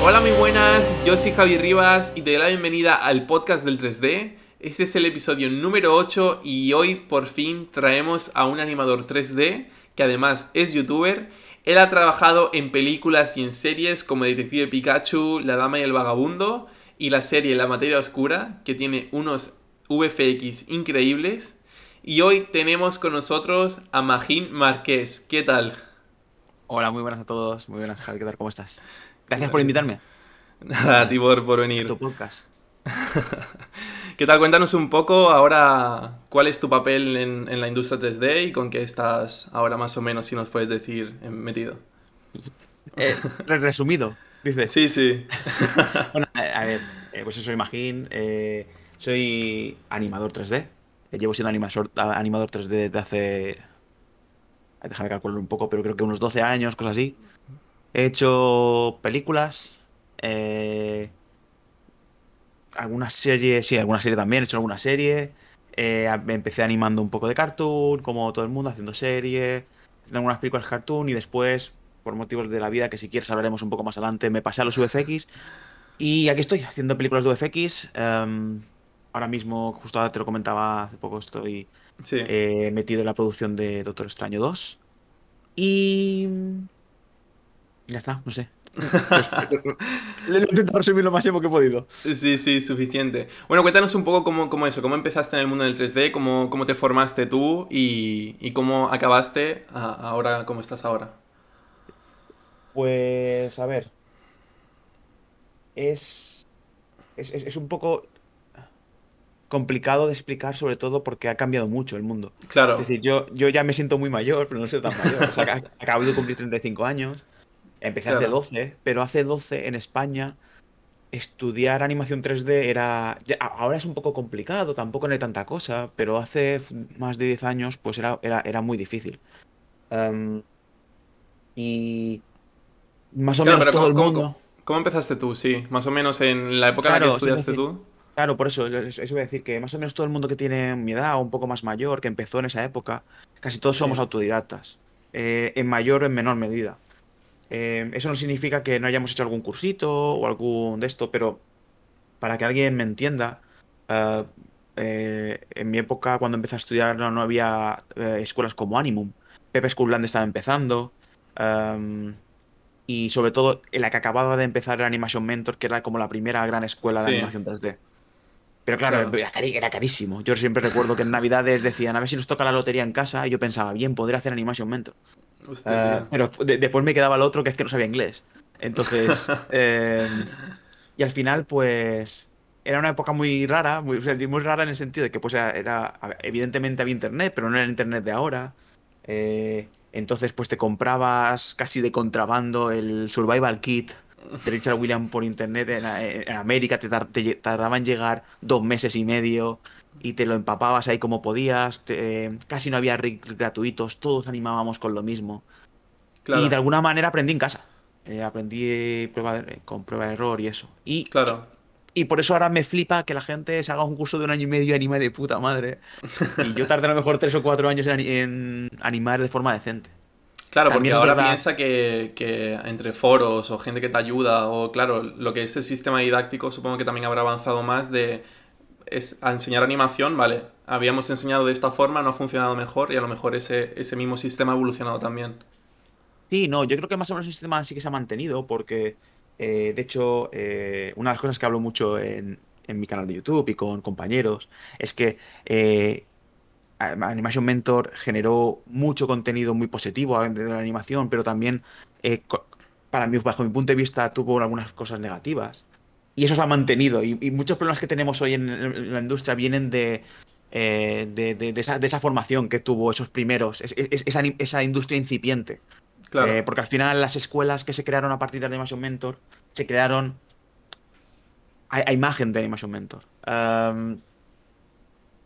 Hola, muy buenas, yo soy Javi Rivas y te doy la bienvenida al podcast del 3D. Este es el episodio número 8 y hoy por fin traemos a un animador 3D que además es youtuber. Él ha trabajado en películas y en series como Detective Pikachu, La Dama y el Vagabundo y la serie La Materia Oscura, que tiene unos VFX increíbles. Y hoy tenemos con nosotros a Magín Márquez. ¿Qué tal? Hola, muy buenas a todos. Muy buenas, Javi. ¿Qué tal? ¿Cómo estás? Gracias por Gracias. invitarme Nada, a ti por a tu venir. podcast. ¿Qué tal? Cuéntanos un poco ahora cuál es tu papel en la industria 3D y con qué estás ahora más o menos, si nos puedes decir, metido. Resumido, dices. Sí, sí. Bueno, a ver, pues soy Magín, soy animador 3D. Llevo siendo animador 3D desde hace, déjame calcular un poco, pero creo que unos 12 años, cosas así. He hecho películas, eh, algunas series, sí, alguna serie también, he hecho alguna serie. Empecé animando un poco de cartoon, como todo el mundo, haciendo series, haciendo algunas películas cartoon y después, por motivos de la vida, que si quieres hablaremos un poco más adelante, me pasé a los VFX y aquí estoy haciendo películas de VFX. Ahora mismo, justo ahora te lo comentaba hace poco, estoy Sí. metido en la producción de Doctor Extraño 2 y ya está, no sé. Le he intentado resumir lo máximo que he podido. Sí, sí, suficiente. Bueno, cuéntanos un poco cómo eso, cómo empezaste en el mundo del 3D, cómo te formaste tú y cómo acabaste ahora como estás ahora. Pues a ver, es, es un poco complicado de explicar, sobre todo porque ha cambiado mucho el mundo. Es Claro, decir, yo ya me siento muy mayor, pero no soy tan mayor. O sea, acabo de cumplir 35 años. Empecé hace claro. 12, pero hace 12 en España estudiar animación 3D era... Ahora es un poco complicado, tampoco no hay tanta cosa, pero hace más de 10 años pues era muy difícil. Em, y más o Claro, menos pero todo el mundo... cómo empezaste tú? Sí, más o menos en la época en la que Claro, sí, es estudiaste decir, tú. claro, por eso, eso voy a decir que más o menos todo el mundo que tiene mi edad o un poco más mayor, que empezó en esa época, casi todos Sí. somos autodidactas, en mayor o en menor medida. Eso no significa que no hayamos hecho algún cursito o algún de esto, pero para que alguien me entienda, eh, en mi época cuando empecé a estudiar no había escuelas como Animum. Pepe Schoolland estaba empezando. em, y sobre todo en la que acababa de empezar era Animation Mentor, que era como la primera gran escuela de Sí, animación 3D. Pero claro, claro. era carísimo. Yo siempre recuerdo que en Navidades decían, a ver si nos toca la lotería en casa, y yo pensaba, bien, podría hacer Animation Mentor. Hostia, tío. Pero después me quedaba el otro, que es que no sabía inglés. Entonces, y al final, pues, era una época muy rara, muy, o sea, muy rara en el sentido de que, pues, a ver, evidentemente había internet, pero no era el internet de ahora. Entonces, pues, te comprabas casi de contrabando el Survival Kit de Richard Williams por internet en América, tardaba en llegar 2 meses y medio y te lo empapabas ahí como podías. Casi no había rigs gratuitos, todos animábamos con lo mismo. Y de Claro, alguna manera aprendí en casa. Aprendí con prueba de error y eso. claro. Y por eso ahora me flipa que la gente se haga un curso de un año y medio y anime de puta madre. Y yo tardé a lo mejor 3 o 4 años en animar de forma decente. Claro, porque También es ahora verdad. piensa que entre foros o gente que te ayuda, o claro, lo que es el sistema didáctico, supongo que también habrá avanzado más de a enseñar animación, vale, habíamos enseñado de esta forma, no ha funcionado mejor y a lo mejor ese mismo sistema ha evolucionado también. Sí, no, yo creo que más o menos el sistema sí que se ha mantenido porque, de hecho, una de las cosas que hablo mucho en mi canal de YouTube y con compañeros es que Animation Mentor generó mucho contenido muy positivo de la animación, pero también, para mí, bajo mi punto de vista, tuvo algunas cosas negativas. Y eso se ha mantenido. Y muchos problemas que tenemos hoy en la industria vienen de esa formación que tuvo esos primeros, esa industria incipiente. Claro, Porque al final las escuelas que se crearon a partir de Animation Mentor se crearon a imagen de Animation Mentor.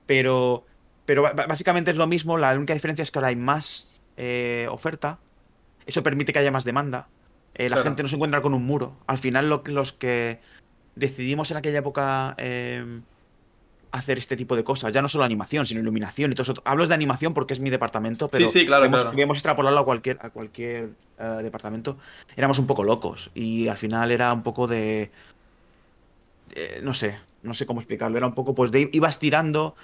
Pero, pero básicamente es lo mismo, la única diferencia es que ahora hay más oferta, eso permite que haya más demanda, la claro. gente no se encuentra con un muro. Al final los que decidimos en aquella época hacer este tipo de cosas. Ya no solo animación, sino iluminación y todo eso. Hablo de animación porque es mi departamento, Sí, pero sí, claro, claro. podemos extrapolarlo a cualquier departamento. Éramos un poco locos y al final era un poco de... no sé cómo explicarlo. Era un poco, pues, ibas tirando.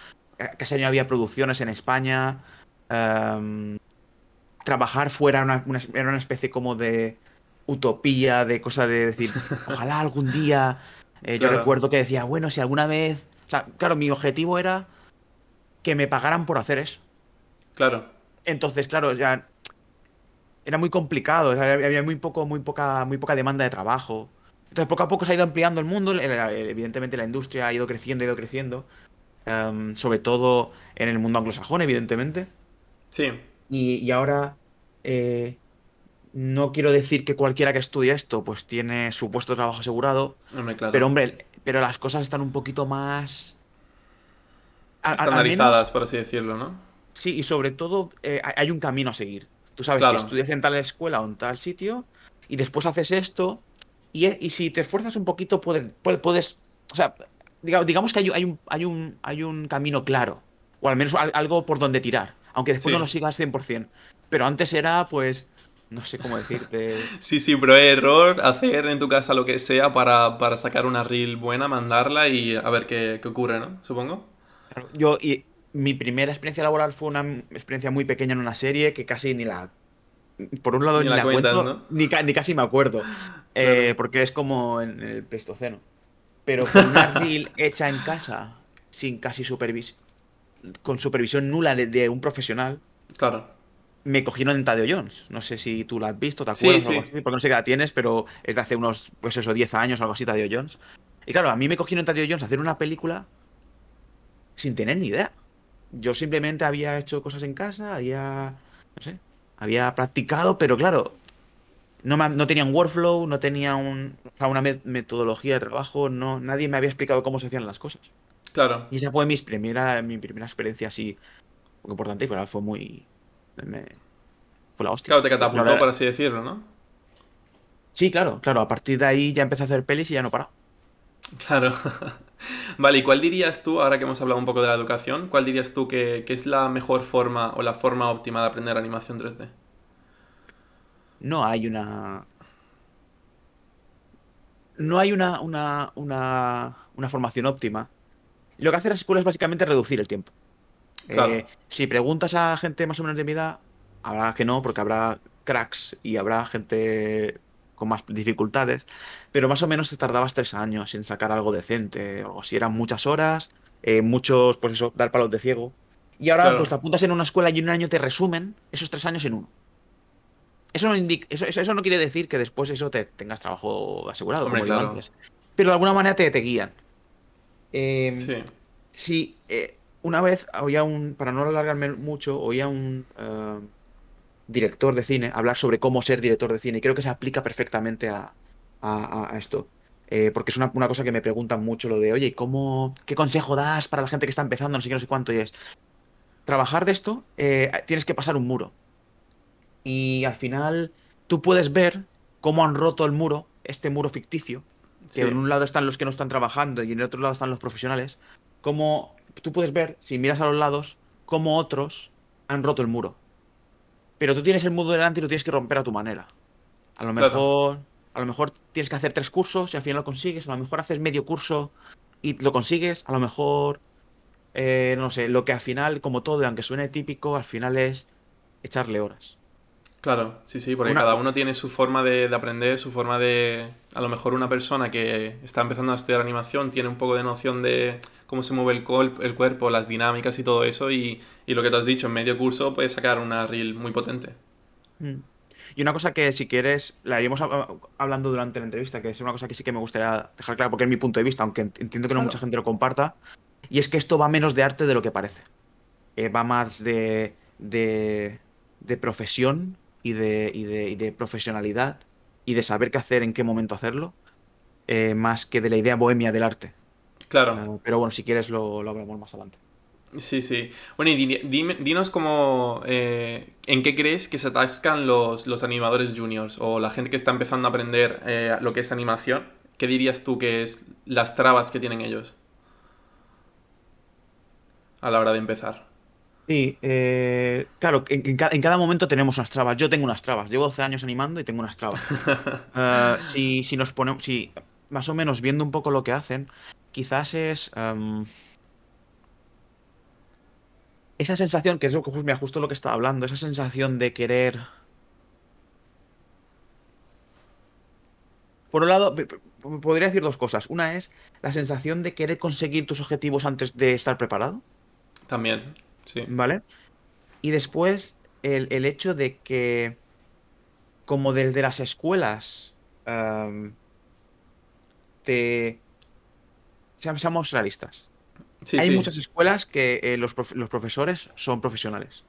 Casi no había producciones en España. em, Trabajar fuera era una especie como de utopía, de cosa de decir, ojalá algún día. Yo Claro, recuerdo que decía, bueno, si alguna vez. O sea, claro, mi objetivo era que me pagaran por hacer eso. claro. Entonces, claro, ya era muy complicado, o sea, había muy poca demanda de trabajo. Entonces, poco a poco se ha ido ampliando el mundo, evidentemente la industria ha ido creciendo, sobre todo en el mundo anglosajón, evidentemente. Sí, Y ahora, eh, no quiero decir que cualquiera que estudie esto, pues tiene su puesto de trabajo asegurado, hombre, pero claro. hombre, pero las cosas están un poquito más... al menos, Estandarizadas, por así decirlo, ¿no? sí, y sobre todo hay un camino a seguir. Tú sabes que Claro, estudias en tal escuela o en tal sitio y después haces esto y si te esfuerzas un poquito puedes, o sea, digamos que hay un camino claro o al menos algo por donde tirar, aunque después no lo sí. sigas 100%. Pero antes era, pues, no sé cómo decirte. Sí, sí, prueba y error, hacer en tu casa lo que sea para sacar una reel buena, mandarla y a ver qué ocurre, ¿no? Supongo. Claro, y mi primera experiencia laboral fue una experiencia muy pequeña en una serie que casi ni la por un lado Ni ni la la cuentas, cuento, ¿no? ni casi me acuerdo, Claro. porque es como en el Pleistoceno. Pero por una reel hecha en casa, sin casi con supervisión nula de un profesional, Claro. me cogieron en Tadeo Jones. No sé si tú la has visto, te Sí, acuerdas o algo sí. así, porque no sé qué edad tienes, pero es de hace unos, pues eso, 10 años o algo así, Tadeo Jones. Y claro, a mí me cogieron en Tadeo Jones a hacer una película sin tener ni idea. Yo simplemente había hecho cosas en casa, no sé, había practicado, pero claro, no tenía un workflow, no tenía o sea, una metodología de trabajo, no, nadie me había explicado cómo se hacían las cosas. Claro. Y esa fue mi primera experiencia así muy importante y fue me- fue la hostia. Claro, te Entonces, catapultó, por así decirlo, ¿no? sí, claro, a partir de ahí ya empecé a hacer pelis y ya no he parado. Claro. Vale, ¿y cuál dirías tú, ahora que hemos hablado un poco de la educación, cuál dirías tú que es la mejor forma o la forma óptima de aprender animación 3D? No hay no hay una formación óptima. Lo que hace la escuela es básicamente reducir el tiempo. Claro, Si preguntas a gente más o menos de mi edad, habrá que no, porque habrá cracks y habrá gente con más dificultades, pero más o menos te tardabas 3 años en sacar algo decente, o si eran muchas horas, muchos, pues eso, dar palos de ciego. Y ahora, pues claro. te apuntas en una escuela y en un año te resumen esos 3 años en uno. Eso no eso no quiere decir que después eso te tengas trabajo asegurado, Hombre, como digo claro. antes. Pero de alguna manera te guían. Eh, Sí, Sí, una vez para no alargarme mucho, oía un director de cine hablar sobre cómo ser director de cine y creo que se aplica perfectamente a esto. Porque es una cosa que me preguntan mucho lo de, oye, qué consejo das para la gente que está empezando? No sé qué, no sé cuánto. Y es, trabajar de esto, tienes que pasar un muro. Y al final tú puedes ver cómo han roto el muro, este muro ficticio, que en sí, un lado están los que no están trabajando y en el otro lado están los profesionales, cómo tú puedes ver, si miras a los lados, cómo otros han roto el muro. Pero tú tienes el muro delante y lo tienes que romper a tu manera. A lo claro. mejor, a lo mejor tienes que hacer 3 cursos y al final lo consigues, a lo mejor haces medio curso y lo consigues, a lo mejor, no sé, lo que al final, como todo, y aunque suene típico, al final es echarle horas. Claro, sí, sí, porque Una, cada uno tiene su forma de aprender, su forma de... A lo mejor una persona que está empezando a estudiar animación tiene un poco de noción de cómo se mueve el cuerpo, las dinámicas y todo eso, y lo que te has dicho, en medio curso puedes sacar una reel muy potente. Mm. Y una cosa que si quieres, la iremos hablando durante la entrevista, que es una cosa que sí que me gustaría dejar claro, porque es mi punto de vista, aunque entiendo que no mucha Claro, gente lo comparta, y es que esto va menos de arte de lo que parece. Va más de profesión y de profesionalidad y de saber qué hacer, en qué momento hacerlo, más que de la idea bohemia del arte. claro. Pero bueno, si quieres lo hablamos más adelante. Sí, sí. Bueno, y dinos cómo, en qué crees que se atascan los animadores juniors o la gente que está empezando a aprender lo que es animación. ¿Qué dirías tú que es las trabas que tienen ellos? a la hora de empezar. Sí, claro, en cada momento tenemos unas trabas. Yo tengo unas trabas. Llevo 12 años animando y tengo unas trabas. Si nos ponemos, si más o menos viendo un poco lo que hacen, quizás es esa sensación, que es lo que mira, justo lo que estaba hablando, esa sensación de querer. Por un lado, podría decir dos cosas. Una es la sensación de querer conseguir tus objetivos antes de estar preparado, También, sí. ¿vale? Y después el hecho de que, como desde las escuelas, am, te... seamos realistas. Sí, Hay sí, muchas escuelas que los profesores son profesionales,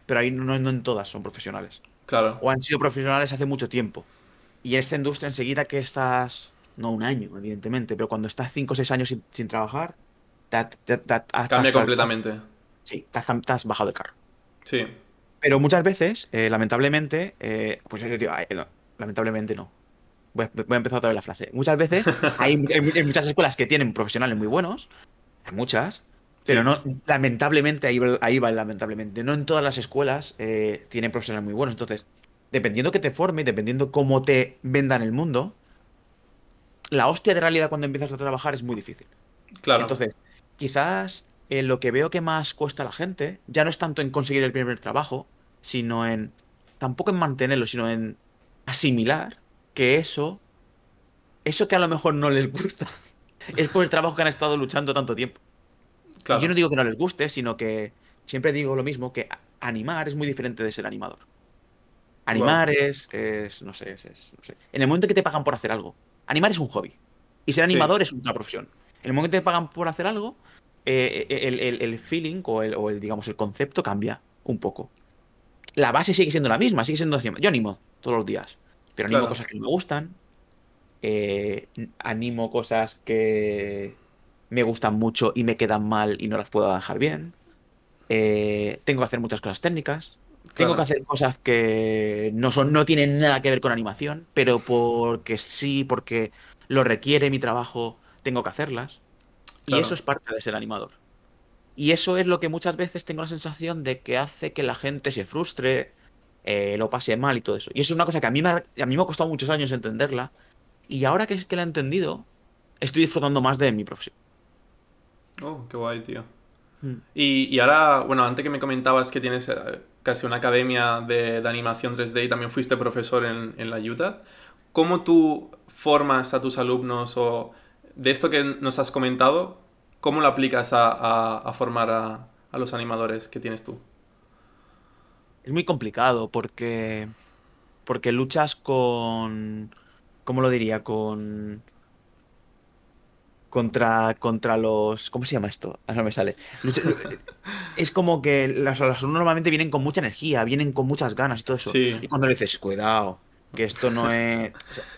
pero ahí no en todas son profesionales. claro. O han sido profesionales hace mucho tiempo. Y en esta industria enseguida que estás, no un año, evidentemente, pero cuando estás 5 o 6 años sin trabajar, Cambia completamente. sí, te has bajado de carro. Sí, Pero muchas veces, lamentablemente, pues digo, no, lamentablemente no. Voy a empezar otra vez la frase. Muchas veces hay muchas escuelas que tienen profesionales muy buenos, hay muchas, pero sí, no, lamentablemente, ahí va el lamentablemente. No en todas las escuelas tienen profesionales muy buenos. Entonces, dependiendo que te forme, dependiendo cómo te vendan el mundo, la hostia de realidad cuando empiezas a trabajar es muy difícil. claro, Entonces, quizás lo que veo que más cuesta a la gente ya no es tanto en conseguir el primer trabajo, sino en, tampoco en mantenerlo, sino en asimilar que eso que a lo mejor no les gusta, es por el trabajo que han estado luchando tanto tiempo. Y yo no claro. digo que no les guste, sino que siempre digo lo mismo, que animar es muy diferente de ser animador. Wow. Animar no sé, no sé. En el momento que te pagan por hacer algo, animar es un hobby. Y ser Sí, animador es una profesión. En el momento que te pagan por hacer algo, el feeling digamos, el concepto cambia un poco. La base sigue siendo la misma, sigue siendo yo animo todos los días, pero animo claro, cosas que no me gustan, animo cosas que me gustan mucho y me quedan mal y no las puedo dejar bien. Tengo que hacer muchas cosas técnicas. Tengo que claro, hacer cosas que no tienen nada que ver con animación, pero porque sí, porque lo requiere mi trabajo, tengo que hacerlas. Y eso claro. es parte de ser animador. Y eso es lo que muchas veces tengo la sensación de que hace que la gente se frustre, lo pase mal y todo eso. Y eso es una cosa que a mí me ha costado muchos años entenderla. Y ahora que la he entendido, estoy disfrutando más de mi profesión. Oh, qué guay, tío. Mm. Y ahora, bueno, antes que me comentabas que tienes casi una academia de animación 3D y también fuiste profesor en la Utah, ¿cómo tú formas a tus alumnos o de esto que nos has comentado, cómo lo aplicas a formar a los animadores que tienes tú? Es muy complicado porque luchas con, ¿cómo lo diría? Contra los, ¿cómo se llama esto? Ah, no me sale. Es como que las alumnos normalmente vienen con mucha energía, vienen con muchas ganas y todo eso. Sí, Y cuando le dices, cuidado, que esto no es,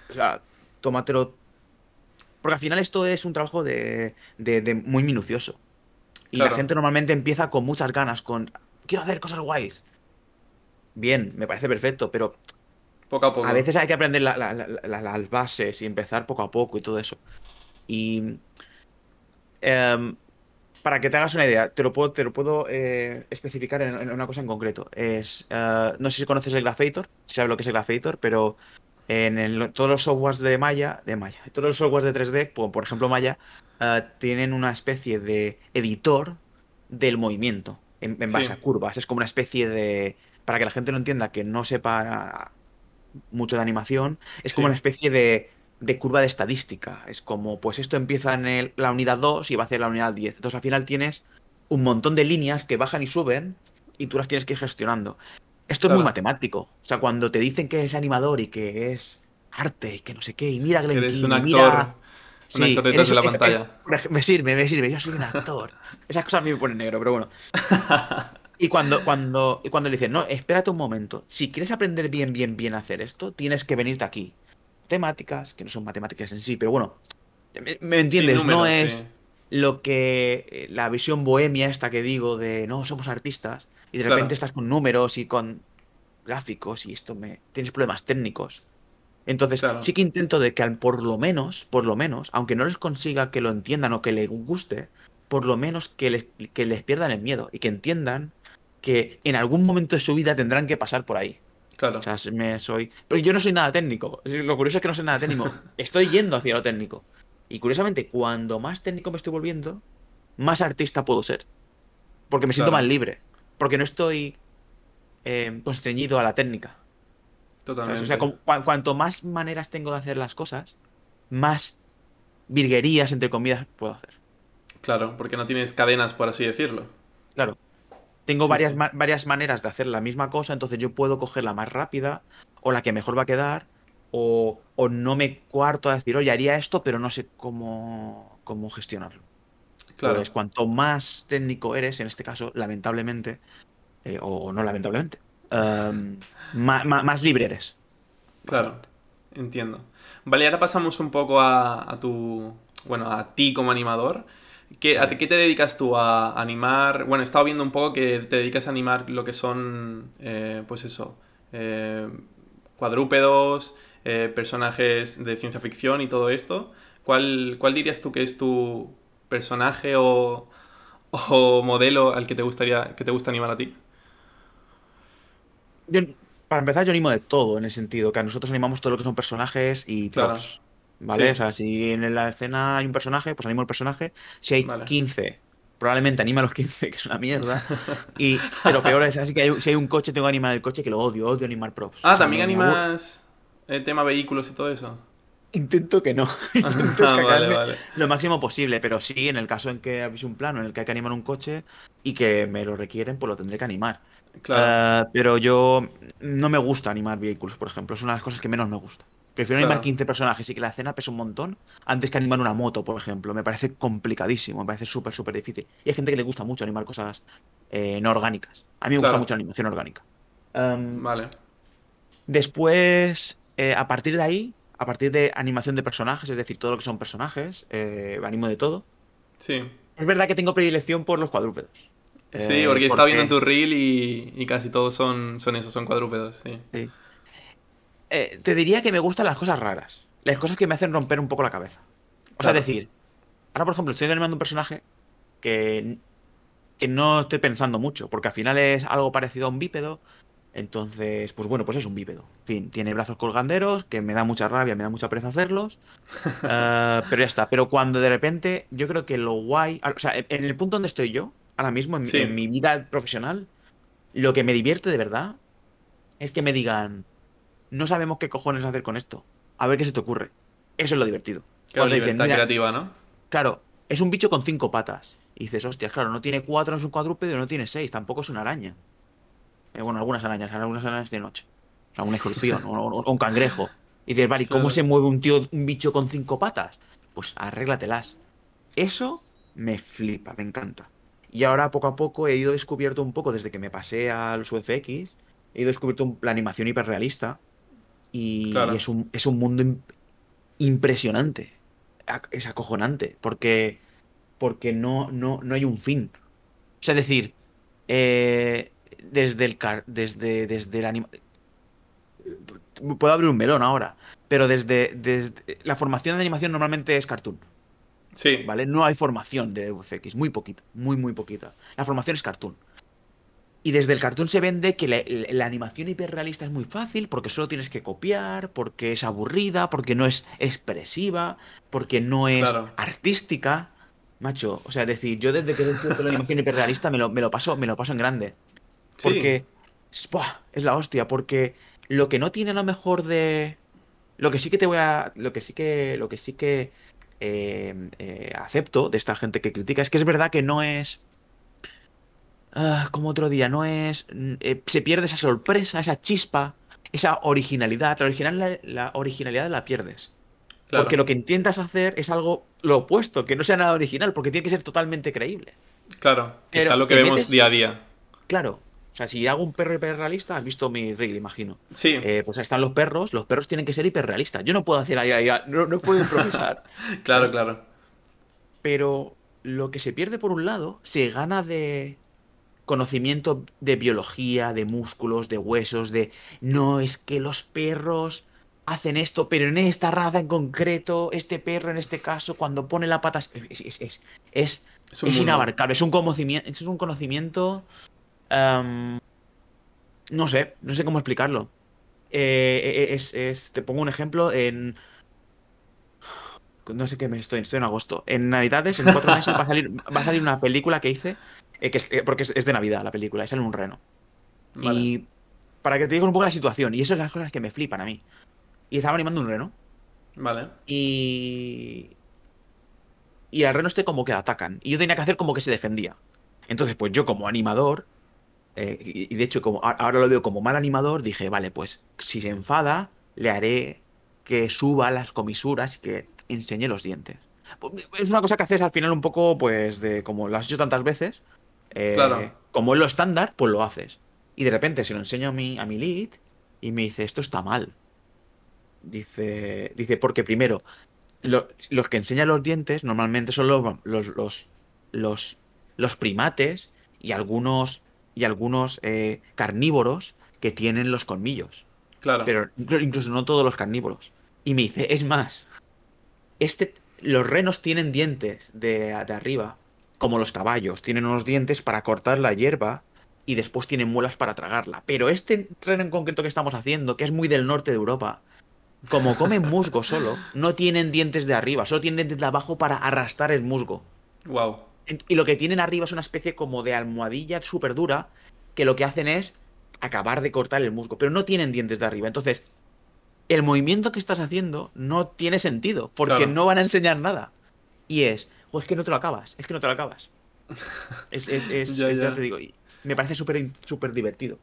o sea, tómatelo, porque al final esto es un trabajo de muy minucioso. Y la claro, gente normalmente empieza con muchas ganas, quiero hacer cosas guays. Bien, me parece perfecto, pero poco a a poco. veces hay que aprender las bases y empezar poco a poco y todo eso. Y em, para que te hagas una idea, te lo puedo especificar en una cosa en concreto. No sé si conoces el Graphator, si sabes lo que es el Graphator, pero todos los softwares de Maya, todos los softwares de 3D, como por ejemplo Maya, tienen una especie de editor del movimiento en base a Sí, curvas. Es como una especie de, para que la gente lo entienda, que no sepa mucho de animación, es como una sí, especie de curva de estadística. Es como, pues esto empieza en la unidad 2 y va hacia la unidad 10. Entonces al final tienes un montón de líneas que bajan y suben y tú las tienes que ir gestionando. Esto es muy claro. matemático. O sea, cuando te dicen que es animador y que es arte y que no sé qué, y mira Que eres Glenkin y mira... un actor Sí, detrás de la pantalla. me sirve, yo soy un actor. Esas cosas a mí me ponen negro, pero bueno. Y cuando le dicen, no, espérate un momento, si quieres aprender bien, bien, bien a hacer esto, tienes que venirte aquí. Temáticas, que no son matemáticas en sí, pero bueno, me Sí, entiendes, no números, sí. es lo que la visión bohemia esta que digo de, no, somos artistas, y de repente Claro, estás con números y con gráficos y tienes problemas técnicos. Entonces, claro, sí que intento de que por lo menos, aunque no les consiga que lo entiendan o que les guste, por lo menos que les pierdan el miedo y que entiendan que en algún momento de su vida tendrán que pasar por ahí. O Claro, sea, pero yo no soy nada técnico. Lo curioso es que no soy nada técnico. Estoy yendo hacia lo técnico. Y curiosamente, cuando más técnico me estoy volviendo, más artista puedo ser. Porque me siento más claro, libre. Porque no estoy constreñido a la técnica. ¿Sabes? O sea, totalmente. cuanto más maneras tengo de hacer las cosas, más virguerías, entre comillas, puedo hacer. Claro, porque no tienes cadenas, por así decirlo. Claro, tengo Sí, sí. varias maneras de hacer la misma cosa, entonces yo puedo coger la más rápida o la que mejor va a quedar, o no me cuarto a decir, oye, haría esto, pero no sé cómo gestionarlo. Claro, Pues cuanto más técnico eres, en este caso, lamentablemente, o no lamentablemente, más libre eres, claro. básicamente. Entiendo. Vale, ahora pasamos un poco a tu, bueno, a ti como animador. ¿A Vale. qué te dedicas tú a animar? Bueno, he estado viendo un poco que te dedicas a animar lo que son, pues eso, eh, cuadrúpedos, personajes de ciencia ficción y todo esto. ¿Cuál dirías tú que es tu personaje o modelo al que te gusta animar a ti? Yo, para empezar, yo animo de todo, en el sentido que a nosotros animamos todo lo que son personajes y Claro, props. ¿Vale? O sí, sea, si en la escena hay un personaje, pues animo el personaje. Si hay vale. 15, probablemente anime a los 15, que es una mierda. Pero peor es, así que si hay un coche, tengo que animar el coche, que lo odio animar props. O Ah, sea, también me aburro. animas tema vehículos y todo eso. Intento que no, intento Ah, vale, escaquearme vale. lo máximo posible, pero sí, en el caso en que habéis un plano en el que hay que animar un coche y que me lo requieren, pues lo tendré que animar. Claro, Pero yo no me gusta animar vehículos, por ejemplo, es una de las cosas que menos me gusta. Prefiero animar claro, 15 personajes y que la escena pese un montón antes que animar una moto, por ejemplo. Me parece complicadísimo, me parece súper, súper difícil. Y hay gente que le gusta mucho animar cosas no orgánicas. A mí me gusta claro. mucho la animación orgánica. Em, Vale. Después, a partir de ahí, a partir de animación de personajes, es decir, todo lo que son personajes, animo de todo. Sí. Es verdad que tengo predilección por los cuadrúpedos. Sí, porque he estado viendo en Porque... tu reel y casi todos son esos, son cuadrúpedos, sí. Sí. Te diría que me gustan las cosas raras. Las cosas que me hacen romper un poco la cabeza. O sea, es Claro, decir, ahora por ejemplo estoy animando un personaje que, que no estoy pensando mucho, porque al final es algo parecido a un bípedo. Entonces, pues bueno, pues es un bípedo. En fin, tiene brazos colganderos, que me da mucha rabia, me da mucha pereza hacerlos. Pero ya está. Pero cuando de repente, yo creo que lo guay. O sea, en el punto donde estoy yo, ahora mismo, en sí. mi vida profesional, lo que me divierte de verdad es que me digan, no sabemos qué cojones hacer con esto. A ver qué se te ocurre. Eso es lo divertido. Claro, Cuando te dicen, libertad mira, creativa, ¿no? claro, es un bicho con 5 patas. Y dices, hostia, claro, no tiene cuatro, no es un cuadrúpedo, no tiene 6, tampoco es una araña. Bueno, algunas arañas de noche. O sea, un escorpión o un cangrejo. Y dices, vale, ¿y cómo Claro. se mueve un bicho con 5 patas? Pues arréglatelas. Eso me flipa, me encanta. Y ahora poco a poco he ido descubierto un poco, desde que me pasé a los UFX, he ido descubierto la animación hiperrealista y Claro. es un mundo impresionante. Es acojonante, porque no hay un fin. O sea, es decir, desde la puedo abrir un melón ahora, pero desde la formación de animación normalmente es cartoon. Sí, ¿Vale? No hay formación de VFX, muy poquita, muy, muy poquita. La formación es cartoon. Y desde el cartoon se vende que la animación hiperrealista es muy fácil porque solo tienes que copiar, porque es aburrida, porque no es expresiva, porque no es claro. artística. Macho, o sea, es decir, yo desde que he descubierto la animación hiperrealista me lo paso en grande. Sí, Porque ¡buah! Es la hostia, porque lo que no tiene a lo mejor de... Lo que sí que te voy a... Lo que sí que acepto de esta gente que critica es que es verdad que no es... como otro día, no es... se pierde esa sorpresa, esa chispa, esa originalidad. La originalidad la pierdes. Porque claro. lo que intentas hacer es algo lo opuesto, que no sea nada original, porque tiene que ser totalmente creíble. Claro, que sea Pero lo que te vemos metes... día a día. Claro. O sea, si hago un perro hiperrealista, has visto mi reel, imagino. Sí, Pues ahí están los perros tienen que ser hiperrealistas. Yo no puedo hacer ahí, no puedo improvisar. claro, ¿Sabes? claro. Pero lo que se pierde por un lado, se gana de conocimiento de biología, de músculos, de huesos, de no es que los perros hacen esto, pero en esta raza en concreto, este perro en este caso, cuando pone la pata, es Es un Es mundo. inabarcable, es un conocimiento, em, no sé cómo explicarlo. Te pongo un ejemplo no sé qué mes estoy en agosto. En Navidades, en 4 meses, va a salir una película que hice, porque es de Navidad la película, y sale un reno. Vale, Y para que te diga un poco la situación, y eso es las cosas que me flipan a mí. Y estaba animando un reno, vale. y, y al reno como que la atacan, y yo tenía que hacer como que se defendía. Entonces, pues yo como animador, y de hecho como ahora lo veo como mal animador, dije, vale, pues si se enfada, le haré que suba las comisuras y que enseñe los dientes. Pues, es una cosa que haces al final un poco, pues, de como lo has hecho tantas veces, Claro, como es lo estándar, pues lo haces. Y de repente se lo enseño a mi lead y me dice, esto está mal. Dice, porque primero, los que enseñan los dientes normalmente son los, los primates y algunos carnívoros que tienen los colmillos. claro. Pero incluso no todos los carnívoros. Y me dice, es más, los renos tienen dientes de arriba, como los caballos, tienen unos dientes para cortar la hierba y después tienen muelas para tragarla. Pero este reno en concreto que estamos haciendo, que es muy del norte de Europa, como comen musgo solo, no tienen dientes de arriba, solo tienen dientes de abajo para arrastrar el musgo. Wow. Y lo que tienen arriba es una especie como de almohadilla súper dura, que lo que hacen es acabar de cortar el musgo, pero no tienen dientes de arriba. Entonces, el movimiento que estás haciendo no tiene sentido, porque Claro. no van a enseñar nada. Y es que no te lo acabas, es que no te lo acabas. Ya, Ya te ya. digo, y me parece súper divertido.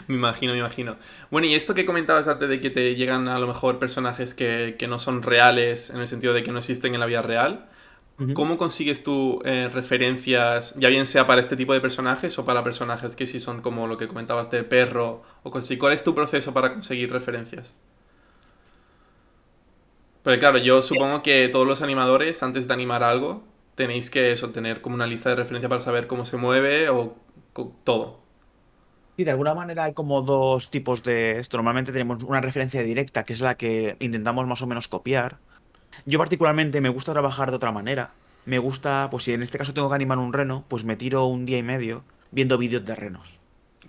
Me imagino, me imagino. Bueno, y esto que comentabas antes de que te llegan a lo mejor personajes que no son reales, en el sentido de que no existen en la vida real, Ujú. ¿cómo consigues tú referencias, ya bien sea para este tipo de personajes o para personajes que sí son como lo que comentabas de perro o cosas así? ¿Cuál es tu proceso para conseguir referencias? Porque claro, yo supongo que todos los animadores, antes de animar algo, tenéis que eso, tener como una lista de referencia para saber cómo se mueve o todo. Sí, de alguna manera hay como dos tipos de esto. Normalmente tenemos una referencia directa, que es la que intentamos más o menos copiar. Yo particularmente me gusta trabajar de otra manera. Me gusta, pues si en este caso tengo que animar un reno, pues me tiro un día y medio viendo vídeos de renos.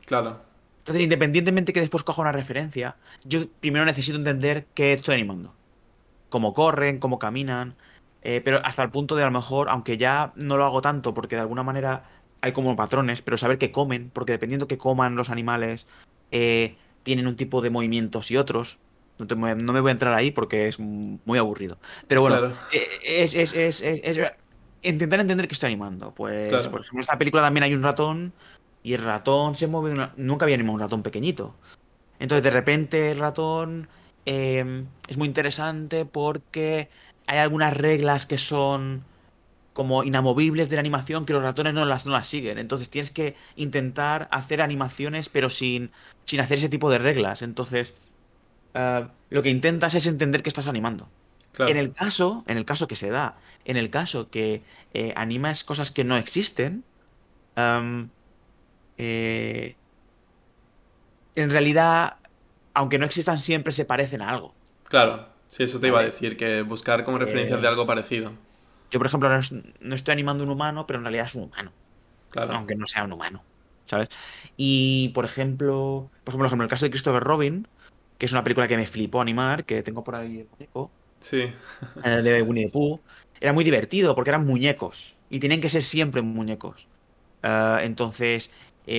Claro, Entonces, independientemente que después coja una referencia, yo primero necesito entender qué estoy animando. Cómo corren, cómo caminan, pero hasta el punto de a lo mejor, aunque ya no lo hago tanto, porque de alguna manera hay como patrones, pero saber qué comen, porque dependiendo que coman los animales, tienen un tipo de movimientos y otros. No me voy a entrar ahí porque es muy aburrido. Pero bueno, claro, es intentar entender qué estoy animando. Pues, claro. por ejemplo, en esta película también hay un ratón y el ratón se mueve. Nunca había animado un ratón pequeñito. Entonces, de repente, el ratón es muy interesante porque hay algunas reglas que son como inamovibles de la animación que los ratones no las siguen. Entonces, tienes que intentar hacer animaciones, pero sin hacer ese tipo de reglas. Entonces, lo que intentas es entender que estás animando. Claro. En el caso que se da, en el caso que animas cosas que no existen, am, eh, en realidad, aunque no existan siempre, se parecen a algo, Claro, sí, eso te iba a ¿vale? decir, que buscar como referencias de Eh, algo parecido. yo, por ejemplo, no estoy animando un humano, pero en realidad es un humano, Claro. aunque no sea un humano, ¿sabes? Y, por ejemplo, en el caso de Christopher Robin, que es una película que me flipó animar, que tengo por ahí el muñeco, Sí, de Winnie the Pooh, era muy divertido porque eran muñecos y tenían que ser siempre muñecos. Entonces,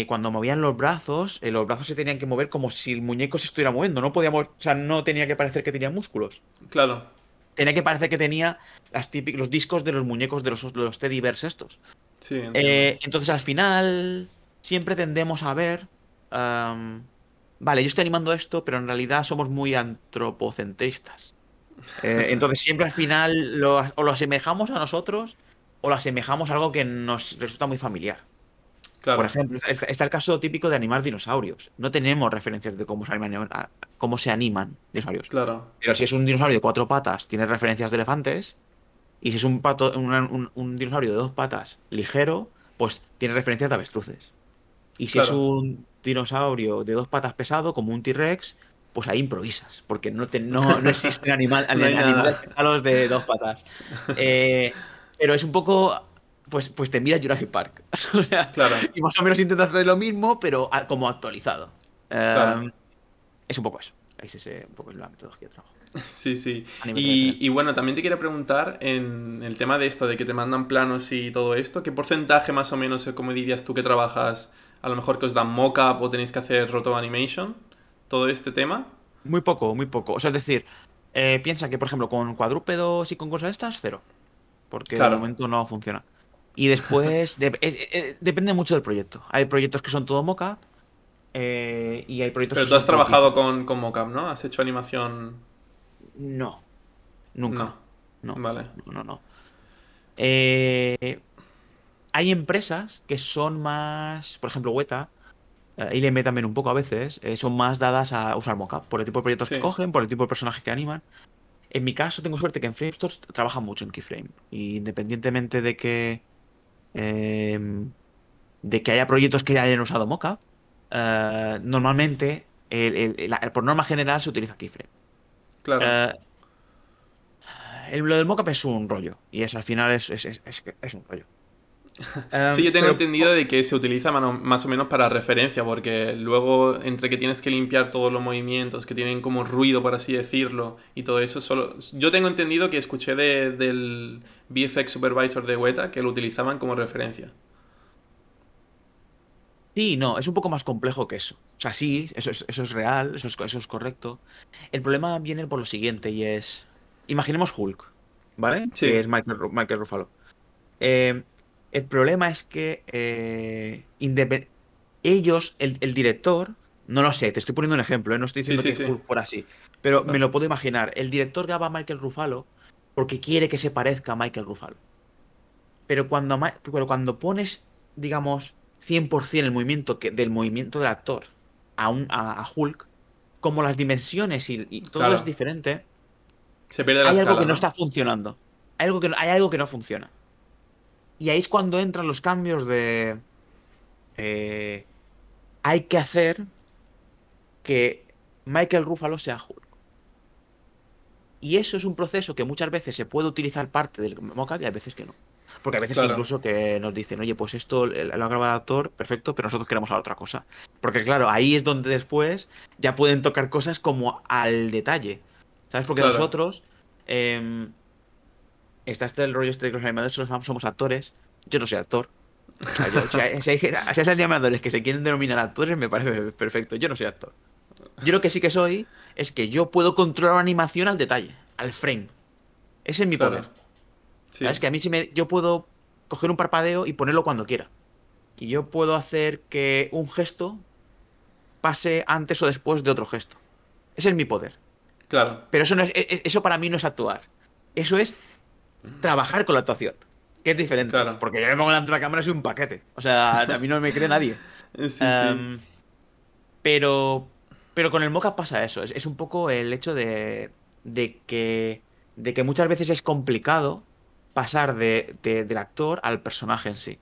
cuando movían los brazos se tenían que mover como si el muñeco se estuviera moviendo. No podíamos, o sea, no tenía que parecer que tenía músculos. claro. Tenía que parecer que tenía los discos de los muñecos de los Teddy Bears estos. Sí, entiendo. Entonces, al final, siempre tendemos a ver. am, vale, yo estoy animando esto, pero en realidad somos muy antropocentristas. Entonces, siempre al final o lo asemejamos a nosotros o lo asemejamos a algo que nos resulta muy familiar. Por Claro, ejemplo, está el caso típico de animar dinosaurios. No tenemos referencias de cómo se animan dinosaurios. claro. Pero si es un dinosaurio de 4 patas, tiene referencias de elefantes. Y si es un dinosaurio de 2 patas ligero, pues tiene referencias de avestruces. Y si es Claro. un dinosaurio de 2 patas pesado, como un T-Rex, pues ahí improvisas, porque no existen No hay animales nada. pesados de 2 patas. Pero es un poco. pues te mira Jurassic Park. O sea, Claro, y más o menos intenta hacer lo mismo, pero como actualizado. claro. Eh, es un poco eso. Es ese un poco la metodología de trabajo. Sí, sí. A nivel de Y referencia. bueno, también te quería preguntar en el tema de esto, de que te mandan planos y todo esto, ¿qué porcentaje más o menos, como dirías tú que trabajas, a lo mejor que os dan mockup o tenéis que hacer roto animation? Todo este tema. Muy poco, muy poco. O sea, es decir, piensa que, por ejemplo, con cuadrúpedos y con cosas estas, cero. Porque de Claro. momento no funciona. Y después, depende mucho del proyecto. Hay proyectos que son todo moca y hay proyectos Pero que tú has son todo trabajado keyframe. con mockup, ¿no? ¿Has hecho animación? No, nunca. No. No, Vale. no, no, no. Eh, hay empresas que son más, por ejemplo, Weta, ILM también un poco a veces, son más dadas a usar mockup, por el tipo de proyectos que Sí. cogen, por el tipo de personajes que animan. En mi caso, tengo suerte que en Framestore trabajan mucho en keyframe. Y independientemente em, de que haya proyectos que hayan usado mockup, normalmente, por norma general, se utiliza keyframe. Claro. Eh, lo del mockup es un rollo. Y al final es un rollo. Sí, yo tengo Pero entendido de que se utiliza más o menos para referencia, porque luego entre que tienes que limpiar todos los movimientos, que tienen como ruido, por así decirlo, y todo eso, solo... Yo tengo entendido que escuché del VFX Supervisor de Weta que lo utilizaban como referencia. sí, no, es un poco más complejo que eso. O sea, sí, eso es real, eso es correcto. El problema viene por lo siguiente y es, imaginemos Hulk, ¿vale? Que Sí, es Michael Ruffalo. Eh, el problema es que ellos, el director, no lo sé, te estoy poniendo un ejemplo, no estoy sí, diciendo sí, que sí. Hulk fuera así, pero me Claro. lo puedo imaginar. El director graba a Michael Ruffalo porque quiere que se parezca a Michael Ruffalo. Pero cuando pones, digamos, 100% el movimiento del movimiento del actor a Hulk, como las dimensiones y todo es Claro. diferente, Se pierde la hay algo escala, que no ¿no? está funcionando. Hay algo que no funciona. Y ahí es cuando entran los cambios de... eh, hay que hacer que Michael Ruffalo sea Hulk. Y eso es un proceso que muchas veces se puede utilizar parte del mocap y hay veces que no. Porque hay veces que Claro, incluso que nos dicen, oye, pues esto lo ha grabado el actor, perfecto, pero nosotros queremos a otra cosa. Porque claro, ahí es donde después ya pueden tocar cosas como al detalle. ¿Sabes? Porque claro. nosotros, em, está el rollo este de que los animadores somos actores. Yo no soy actor. O sea, si hay animadores que se quieren denominar actores, me parece perfecto. Yo no soy actor. Yo lo que sí que soy es que yo puedo controlar una animación al detalle, al frame. Ese es mi Claro. poder. ¿Sabes? Sí. Que a mí yo puedo coger un parpadeo y ponerlo cuando quiera. Y yo puedo hacer que un gesto pase antes o después de otro gesto. Ese es mi poder. Claro. Pero eso, no es, eso para mí no es actuar. Eso es trabajar con la actuación. Que es diferente. Claro. Porque yo me pongo delante de la cámara y soy un paquete. O sea, a mí no me cree nadie. Sí, sí. Em, pero, pero con el mocap pasa eso. Es un poco el hecho de que, de que muchas veces es complicado pasar del actor al personaje en sí.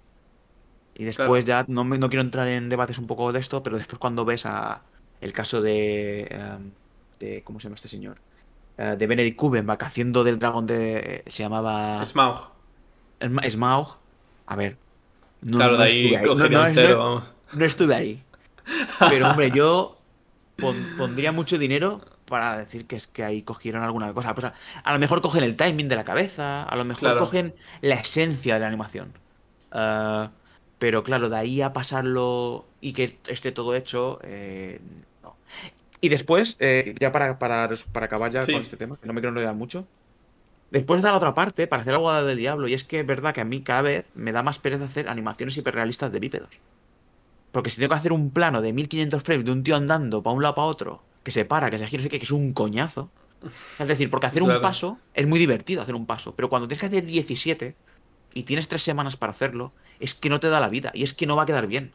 Y después Claro. ya no quiero entrar en debates un poco de esto, pero después cuando ves el caso de ¿cómo se llama este señor? De Benedict Cumberbatch haciendo del dragón se llamaba Smaug. Smaug. A ver, no, Claro, no de estuve ahí ahí. No, cogería no, un no, cero, vamos. no estuve ahí. Pero hombre, yo pondría mucho dinero para decir que es que ahí cogieron alguna cosa. Pues a lo mejor cogen el timing de la cabeza, a lo mejor Claro. cogen la esencia de la animación. Ah, pero claro, de ahí a pasarlo y que esté todo hecho, no. Y después, ya para acabar ya con Sí. este tema, que no me quiero enrollar mucho, después está la otra parte, para hacer algo del diablo, y es que es verdad que a mí cada vez me da más pereza hacer animaciones hiperrealistas de bípedos. Porque si tengo que hacer un plano de 1500 frames de un tío andando para un lado para otro, que se para, que se gira, no sé qué, que es un coñazo. Es decir, porque hacer un Claro. paso es muy divertido hacer un paso, pero cuando tienes que hacer 17 y tienes 3 semanas para hacerlo, es que no te da la vida y es que no va a quedar bien.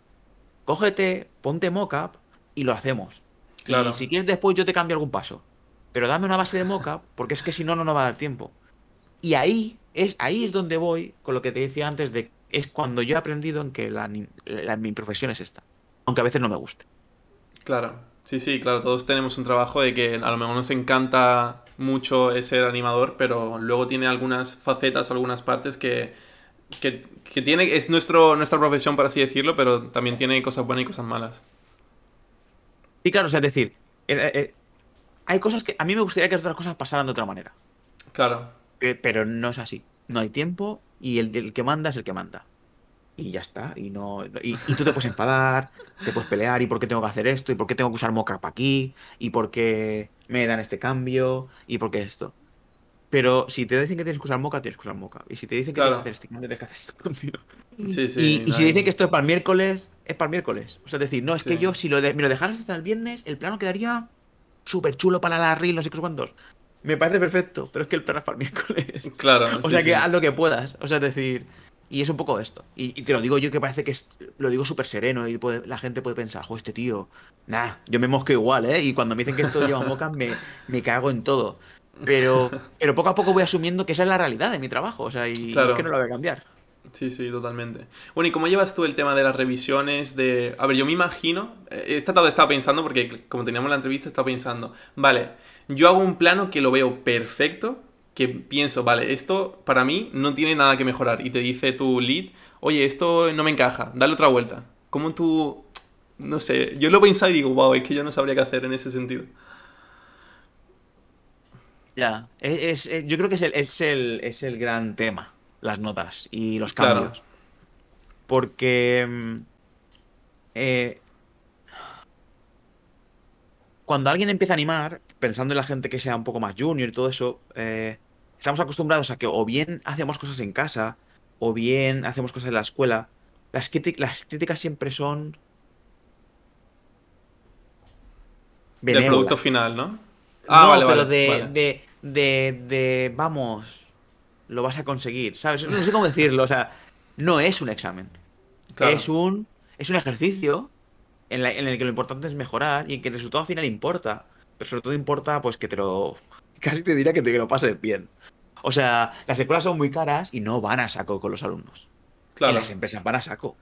Cógete, ponte mockup y lo hacemos. Y Claro. si quieres después yo te cambio algún paso. Pero dame una base de mockup porque es que si no, no nos va a dar tiempo. Y ahí es donde voy con lo que te decía antes de es cuando yo he aprendido en que mi profesión es esta. Aunque a veces no me guste. Claro. Sí, sí, claro. Todos tenemos un trabajo de que a lo mejor nos encanta mucho ser animador, pero luego tiene algunas facetas o algunas partes que Que tiene, es nuestra profesión, por así decirlo, pero también tiene cosas buenas y cosas malas. Y claro, o sea, es decir, hay cosas que a mí me gustaría que otras cosas pasaran de otra manera. Claro, Pero no es así. No hay tiempo y el que manda es el que manda. Y ya está. Y no. Y tú te puedes enfadar, te puedes pelear, y por qué tengo que hacer esto, y por qué tengo que usar mockup aquí, y por qué me dan este cambio, y por qué esto. Pero si te dicen que tienes que usar mockup, tienes que usar mockup. Y si te dicen que tienes que hacer claro. este cambio, tienes que hacer este cambio. Sí, sí, Y no si dicen que hay... esto es para el miércoles, es para el miércoles. O sea, es decir, no, es Sí, que yo, si me lo dejaras hasta el viernes, el plano quedaría súper chulo para la reel, no sé qué cuántos. Me parece perfecto, pero es que el plano es para el miércoles. claro, O sí, sea que sí. haz lo que puedas. O sea, es decir, y es un poco esto. Y te lo digo yo que parece que lo digo súper sereno y la gente puede pensar, jo, este tío. Nah, yo me mosqueo igual, ¿eh? Y cuando me dicen que esto lleva mocas, me cago en todo. Pero poco a poco voy asumiendo que esa es la realidad de mi trabajo. O sea, y es que no Claro, lo voy a cambiar. sí, sí, totalmente. Bueno, ¿y cómo llevas tú el tema de las revisiones de... A ver, yo me imagino, estaba pensando, porque como teníamos la entrevista, estaba pensando, vale, yo hago un plano que lo veo perfecto, que pienso, vale, esto para mí no tiene nada que mejorar, y te dice tu lead, oye, esto no me encaja, dale otra vuelta. ¿Cómo tú...? No sé, yo lo he pensado y digo, wow, es que yo no sabría qué hacer en ese sentido. Ya. Yo creo que es el gran tema, las notas y los Claro, cambios. Porque eh, cuando alguien empieza a animar, pensando en la gente que sea un poco más junior y todo eso, estamos acostumbrados a que o bien hacemos cosas en casa, o bien hacemos cosas en la escuela. Las críticas siempre son del producto benévolas. final, ¿no? Ah, vale, No, pero vale, vale. vamos, lo vas a conseguir, ¿sabes? No sé cómo decirlo, o sea, no es un examen. Claro, Es un ejercicio en el que lo importante es mejorar y en que el resultado final importa. Pero sobre todo importa, pues, que te lo... Casi te diría que lo pases bien. O sea, las escuelas son muy caras y no van a saco con los alumnos. Y las claro, empresas van a saco.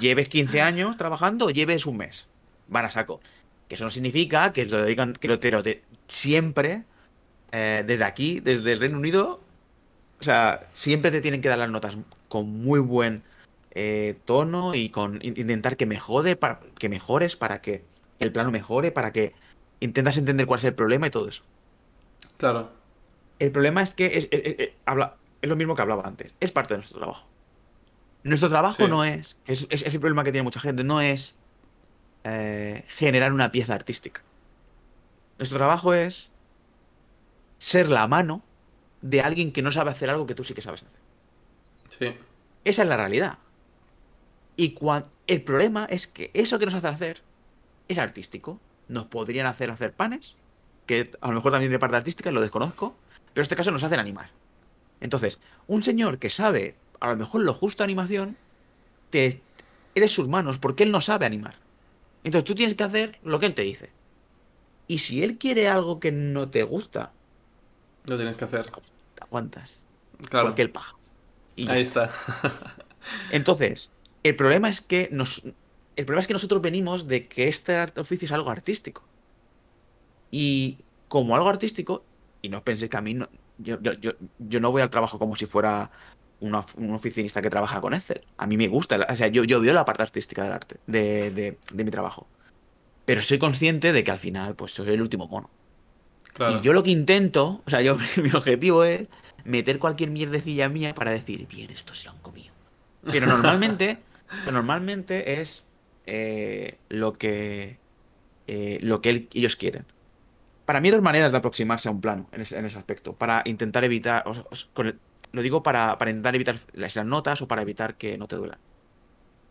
Lleves 15 años trabajando o lleves un mes. Van a saco. Que eso no significa que lo dedican, siempre, desde aquí, desde el Reino Unido, o sea, siempre te tienen que dar las notas con muy buen tono y con intentar que mejores para que el plano mejore, para que intentas entender cuál es el problema y todo eso. claro. El problema es que es lo mismo que hablaba antes. Es parte de nuestro trabajo. Nuestro trabajo Sí, no es el problema que tiene mucha gente, no es generar una pieza artística. Nuestro trabajo es ser la mano de alguien que no sabe hacer algo que tú sí que sabes hacer. sí, Esa es la realidad. Y el problema es que eso que nos hace hacer es artístico. Nos podrían hacer panes, que a lo mejor también de parte artística, lo desconozco, pero en este caso nos hacen animar. Entonces, un señor que sabe a lo mejor lo justo de animación, te eres sus manos porque él no sabe animar. Entonces tú tienes que hacer lo que él te dice. Y si él quiere algo que no te gusta, lo tienes que hacer. te aguantas. Claro, Porque él paga. Y ya ahí está. está. Entonces, el problema es que nosotros venimos de que este oficio es algo artístico. Y como algo artístico, y no penséis que a mí no, yo no voy al trabajo como si fuera un oficinista que trabaja con Excel. A mí me gusta, o sea, yo veo la parte artística del arte, de mi trabajo. Pero soy consciente de que al final, pues soy el último mono. Y Claro. yo lo que intento, o sea, mi objetivo es meter cualquier mierdecilla mía para decir, bien, esto se lo han comido. Pero normalmente, o sea, normalmente es lo que ellos quieren. Para mí hay dos maneras de aproximarse a un plano en ese aspecto. Para intentar evitar, lo digo para intentar evitar las notas o para evitar que no te duelan.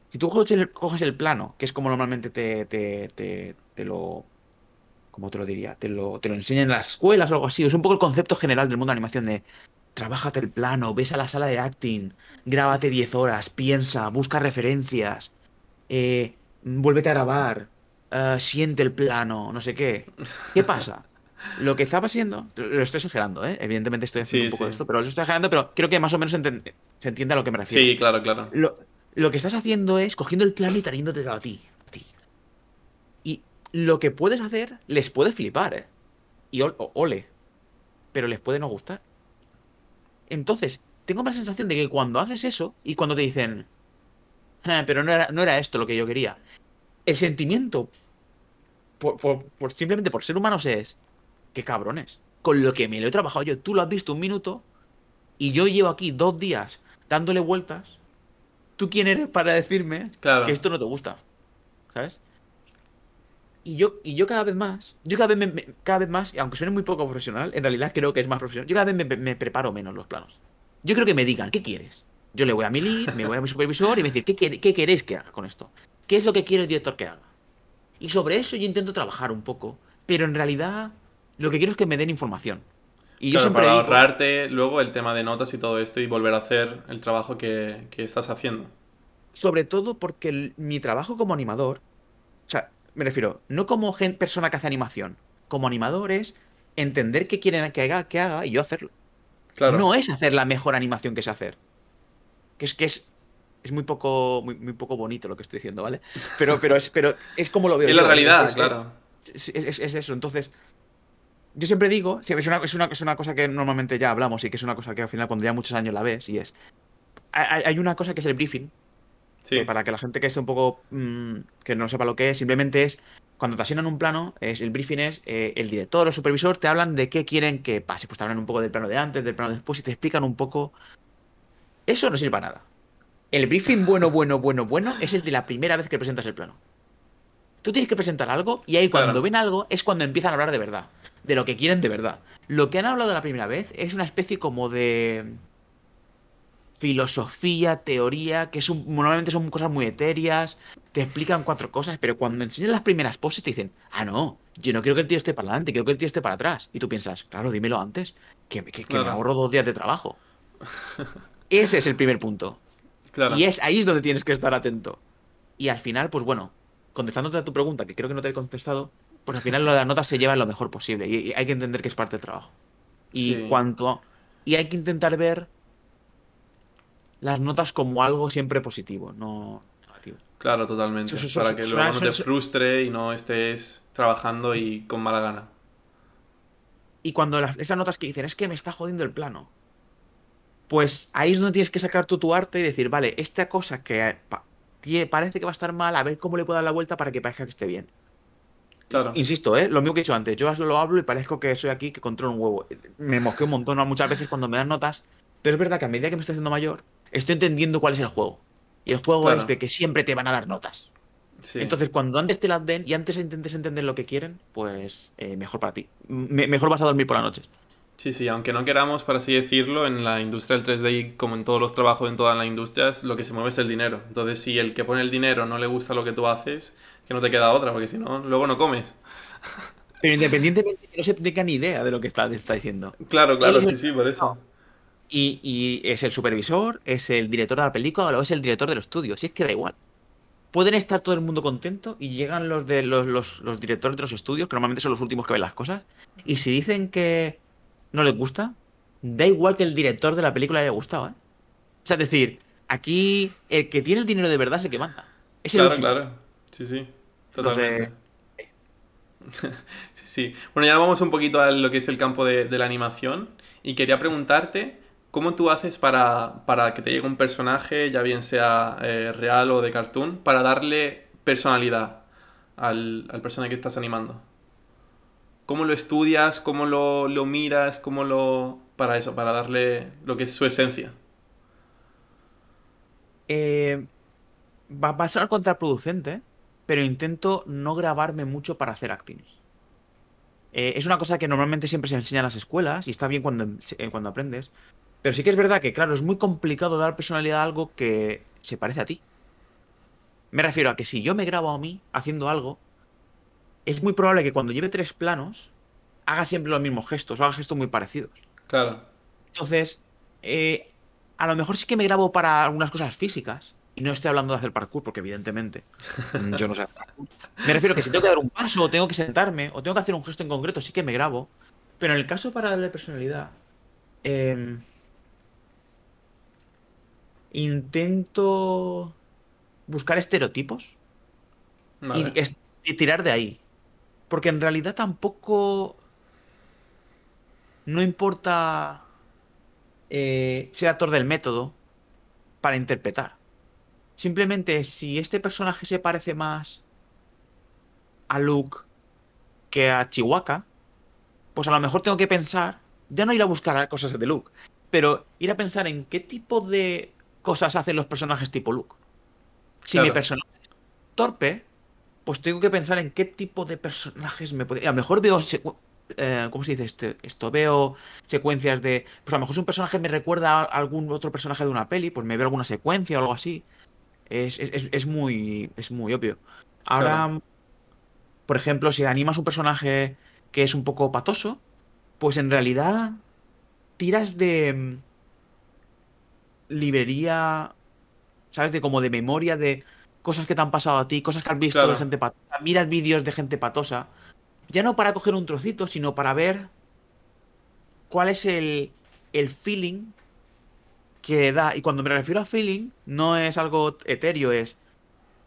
Si tú coges el plano, que es como normalmente te lo, ¿cómo te lo diría? Te lo enseñan en las escuelas o algo así. Es un poco el concepto general del mundo de la animación de trabájate el plano, ves a la sala de acting, grábate 10 horas, piensa, busca referencias, vuélvete a grabar, siente el plano, no sé qué. ¿Qué pasa? Lo que estaba siendo, lo estoy exagerando, ¿eh? Evidentemente estoy haciendo un Sí, poco de sí. esto, pero lo estoy exagerando, pero creo que más o menos se entiende a lo que me refiero. Sí, claro, claro. Lo, lo que estás haciendo es cogiendo el plano y trayéndotelo a ti. A ti. Y lo que puedes hacer les puede flipar, ¿eh? Y ole, pero les puede no gustar. Entonces, tengo la sensación de que cuando haces eso y cuando te dicen, pero no era esto lo que yo quería, el sentimiento, simplemente por ser humanos es, qué cabrones, con lo que me lo he trabajado yo, tú lo has visto un minuto y yo llevo aquí 2 días dándole vueltas, ¿tú quién eres para decirme que Claro. esto no te gusta? ¿Sabes? Y yo cada vez más, yo cada vez, cada vez más, y aunque suene muy poco profesional, en realidad creo que es más profesional. Yo cada vez me preparo menos los planos. Yo creo que me digan, ¿qué quieres? Yo le voy a mi lead, me voy a mi supervisor y me decir, ¿qué queréis que haga con esto? ¿Qué es lo que quiere el director que haga? Y sobre eso yo intento trabajar un poco, pero en realidad lo que quiero es que me den información. Y yo Claro, siempre para digo, ahorrarte luego el tema de notas y todo esto y volver a hacer el trabajo que estás haciendo. sobre todo porque mi trabajo como animador, o sea, me refiero, no como persona que hace animación, como animador es entender qué quieren que haga y yo hacerlo. Claro. No es hacer la mejor animación que sé hacer. Que es muy poco bonito lo que estoy diciendo, ¿vale? Pero es como lo veo Es la yo, ¿eh? realidad, claro. Es eso. Entonces, yo siempre digo, sí, es una cosa que normalmente ya hablamos y que es una cosa que al final cuando ya muchos años la ves y es, hay una cosa que es el briefing, que Sí, para que la gente que esté un poco, que no sepa lo que es, simplemente es, cuando te asignan un plano, el briefing es, el director o supervisor te hablan de qué quieren que pase, pues te hablan un poco del plano de antes, del plano después y te explican un poco. Eso no sirve para nada. El briefing bueno, bueno, bueno, bueno es el de la primera vez que presentas el plano. Tú tienes que presentar algo y ahí cuando claro. ven algo es cuando empiezan a hablar de verdad, de lo que quieren de verdad. Lo que han hablado la primera vez es una especie como de filosofía, teoría, normalmente son cosas muy etéreas, te explican 4 cosas, pero cuando enseñan las primeras poses te dicen, no, yo no quiero que el tío esté para adelante, quiero que el tío esté para atrás. Y tú piensas, claro, dímelo antes, que me Claro. ahorro 2 días de trabajo. Ese es el primer punto. Y Claro. ahí es donde tienes que estar atento. Y al final, pues bueno, contestándote a tu pregunta, que creo que no te he contestado, pues al final lo de las notas se lleva lo mejor posible. Y hay que entender que es parte del trabajo. Y Sí. y hay que intentar ver las notas como algo siempre positivo, no negativo. Claro, Eso- totalmente. eso- Para eso- que luego suena- no te suena- frustre y no estés trabajando y con mala gana. Y cuando esas notas que dicen, es que me está jodiendo el plano, pues ahí es donde tienes que sacar tú tu arte y decir, vale, esta cosa que parece que va a estar mal, a ver cómo le puedo dar la vuelta para que parezca que esté bien. Claro. Insisto, lo mismo que he dicho antes, yo lo hablo y parezco que soy aquí que controlo un huevo. Me mosqueo un montón, ¿no? Muchas veces cuando me dan notas, pero es verdad que a medida que me estoy haciendo mayor, estoy entendiendo cuál es el juego. Y el juego es Claro. de que siempre te van a dar notas. Sí. Entonces, cuando antes te las den y antes intentes entender lo que quieren, pues mejor para ti. Mejor vas a dormir por las noches. Sí, sí, aunque no queramos, por así decirlo, en la industria del 3D y como en todos los trabajos en todas las industrias, lo que se mueve es el dinero. Entonces, si el que pone el dinero no le gusta lo que tú haces, que no te queda otra, porque si no, luego no comes. Pero independientemente que no se tenga ni idea de lo que está diciendo. Claro, Él claro, es el sí, sí, por eso. y es el supervisor, es el director de la película o es el director del estudio. Si es que da igual. Pueden estar todo el mundo contento y llegan los directores de los estudios, que normalmente son los últimos que ven las cosas, y si dicen que no les gusta, da igual que el director de la película haya gustado, ¿eh? O sea, es decir, aquí el que tiene el dinero de verdad es el que manda. Es el Claro, último. claro. Sí, sí, Entonces, totalmente. Sí, sí. Bueno, ya vamos un poquito a lo que es el campo de la animación y quería preguntarte cómo tú haces para que te llegue un personaje, ya bien sea real o de cartoon, para darle personalidad al personaje que estás animando. ¿Cómo lo estudias? ¿Cómo lo miras? ¿Cómo lo... para eso, para darle lo que es su esencia? eh, va a ser contraproducente, pero intento no grabarme mucho para hacer acting. Es una cosa que normalmente siempre se enseña en las escuelas y está bien cuando aprendes. Pero sí que es verdad que, claro, es muy complicado dar personalidad a algo que se parece a ti. Me refiero a que si yo me grabo a mí haciendo algo, es muy probable que cuando lleve 3 planos haga siempre los mismos gestos o haga gestos muy parecidos. Claro, Entonces, a lo mejor sí que me grabo para algunas cosas físicas y no estoy hablando de hacer parkour porque evidentemente yo no sé hacer parkour. Me refiero a que si tengo que dar un paso o tengo que sentarme o tengo que hacer un gesto en concreto, sí que me grabo. Pero en el caso para darle personalidad, em, intento buscar estereotipos vale. y tirar de ahí. Porque en realidad tampoco no importa. ser actor del método para interpretar. Simplemente si este personaje se parece más a Luke que a Chihuahua, pues a lo mejor tengo que pensar, ya no ir a buscar cosas de Luke, pero ir a pensar en qué tipo de cosas hacen los personajes tipo Luke. Si mi Claro, personaje es torpe, pues tengo que pensar en qué tipo de personajes me puede... A lo mejor veo... ¿cómo se dice esto? Veo secuencias de... Pues a lo mejor si un personaje me recuerda a algún otro personaje de una peli, pues me veo alguna secuencia o algo así. Es muy obvio. claro, Ahora, por ejemplo, si animas un personaje que es un poco patoso, pues en realidad tiras de librería, ¿sabes? De como de memoria de cosas que te han pasado a ti, cosas que has visto de claro, gente patosa. Miras vídeos de gente patosa. Ya no para coger un trocito, sino para ver cuál es el feeling que da. Y cuando me refiero a feeling, no es algo etéreo, es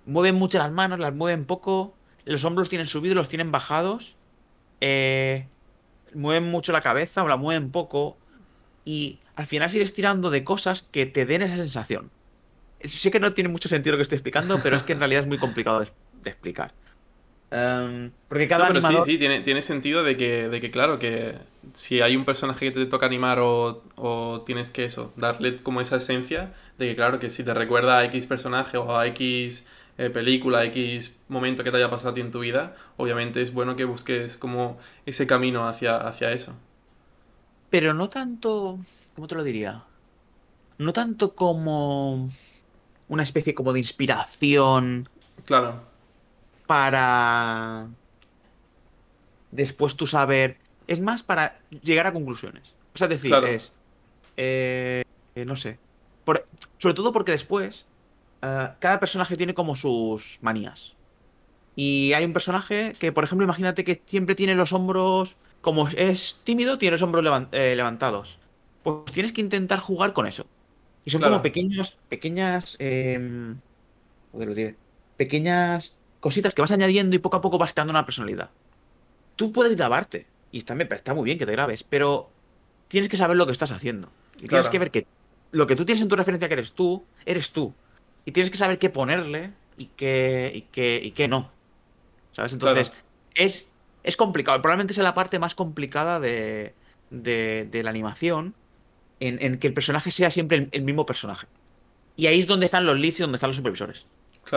mueven mucho las manos, las mueven poco, los hombros tienen subidos, los tienen bajados, eh, mueven mucho la cabeza o la mueven poco. Y al final sigues tirando de cosas que te den esa sensación. Sé que no tiene mucho sentido lo que estoy explicando, pero es que en realidad es muy complicado de explicar. Porque No, cada pero sí, animador... sí, tiene sentido de que, claro, que si hay un personaje que te toca animar o tienes que eso, darle como esa esencia, de que claro, que si te recuerda a X personaje o a X película, a X momento que te haya pasado a ti en tu vida, obviamente es bueno que busques como ese camino hacia eso. Pero no tanto... ¿Cómo te lo diría? No tanto como una especie como de inspiración Claro, para después tú saber. Es más para llegar a conclusiones. O sea, es decir, claro, es. No sé. Sobre todo porque después cada personaje tiene como sus manías. Y hay un personaje que, por ejemplo, imagínate que siempre tiene los hombros. Como es tímido, tiene los hombros levantados. Pues tienes que intentar jugar con eso. Y son como claro, pequeñas. Joder, lo diré. Pequeñas cositas que vas añadiendo y poco a poco vas creando una personalidad. Tú puedes grabarte. Y está muy bien que te grabes, pero tienes que saber lo que estás haciendo. Y tienes que claro, ver que lo que tú tienes en tu referencia que eres tú, eres tú. Y tienes que saber qué ponerle y qué no. ¿Sabes? Entonces, claro. es complicado. Probablemente sea la parte más complicada de la animación en que el personaje sea siempre el mismo personaje. Y ahí es donde están los leads y donde están los supervisores.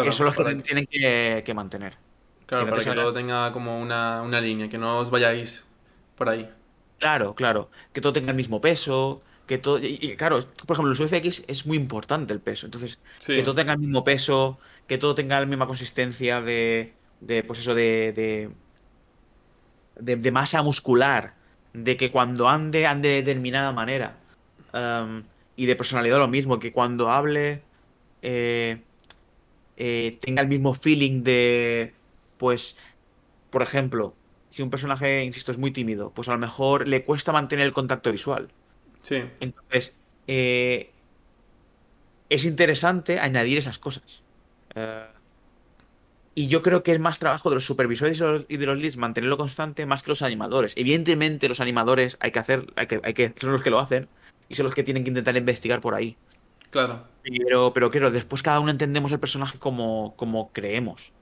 Que son Claro, los que tienen que mantener. Que claro, no te para que salgan. todo tenga como una línea, que no os vayáis por ahí. Claro, claro. Que todo tenga el mismo peso. Que todo. Y claro, por ejemplo, en los UFX es muy importante el peso. Entonces, que Sí, todo tenga el mismo peso, que todo tenga la misma consistencia pues eso, de masa muscular. De que cuando ande de determinada manera. Y de personalidad lo mismo, que cuando hable. eh, tenga el mismo feeling de. Pues. Por ejemplo, si un personaje, insisto, es muy tímido, pues a lo mejor le cuesta mantener el contacto visual. sí, Entonces, es interesante añadir esas cosas. Eh, y yo creo que es más trabajo de los supervisores y de los leads mantenerlo constante más que los animadores. Evidentemente, los animadores son los que lo hacen y son los que tienen que intentar investigar por ahí. claro, Pero claro, después cada uno entendemos el personaje como creemos.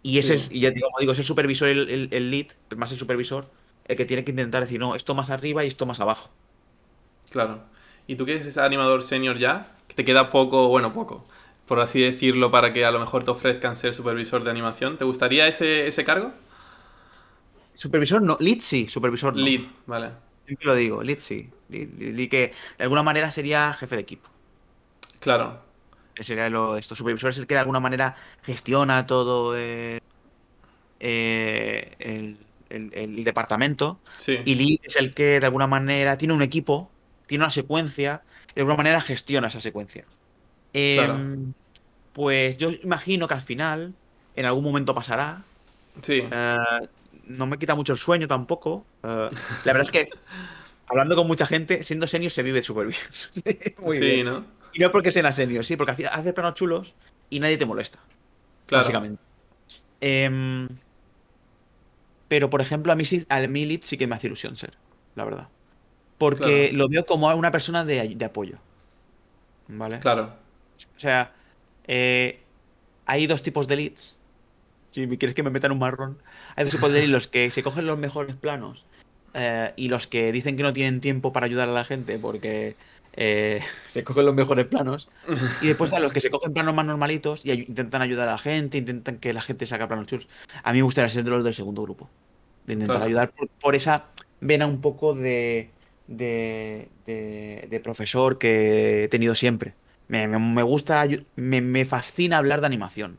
Y ese sí, es, y ya como digo, es el supervisor, el lead, más el supervisor, el que tiene que intentar decir, no, esto más arriba y esto más abajo. claro. ¿Y tú que eres animador senior ya? Que te queda poco, bueno, poco, por así decirlo, para que a lo mejor te ofrezcan ser supervisor de animación. ¿Te gustaría ese cargo? Supervisor no, lead sí, supervisor no. Lead, vale. Siempre lo digo, lead sí. Lead que de alguna manera sería jefe de equipo. Claro, Sería lo de esto. Supervisor es el que de alguna manera gestiona todo el departamento. sí, Y lead es el que de alguna manera tiene un equipo, tiene una secuencia, y de alguna manera gestiona esa secuencia. claro, Em, Pues yo imagino que al final, en algún momento pasará. sí, Eh, no me quita mucho el sueño tampoco. La verdad es que, hablando con mucha gente, siendo senior se vive súper bien. Muy sí, bien. ¿no? Y no porque sean senior, sí, porque haces planos chulos y nadie te molesta, Claro, básicamente. Em, pero, por ejemplo, a mí lead sí que me hace ilusión ser, la verdad. porque Claro, lo veo como una persona de apoyo, ¿vale? claro, O sea, eh, hay dos tipos de leads. Si me quieres que me metan un marrón, hay dos tipos de leads: los que se cogen los mejores planos y los que dicen que no tienen tiempo para ayudar a la gente porque se cogen los mejores planos. Y después están los que se cogen planos más normalitos y intentan ayudar a la gente, intentan que la gente saque planos chulos. A mí me gustaría ser de los del segundo grupo, de intentar claro, ayudar por esa vena un poco de profesor que he tenido siempre. Me gusta, me fascina hablar de animación.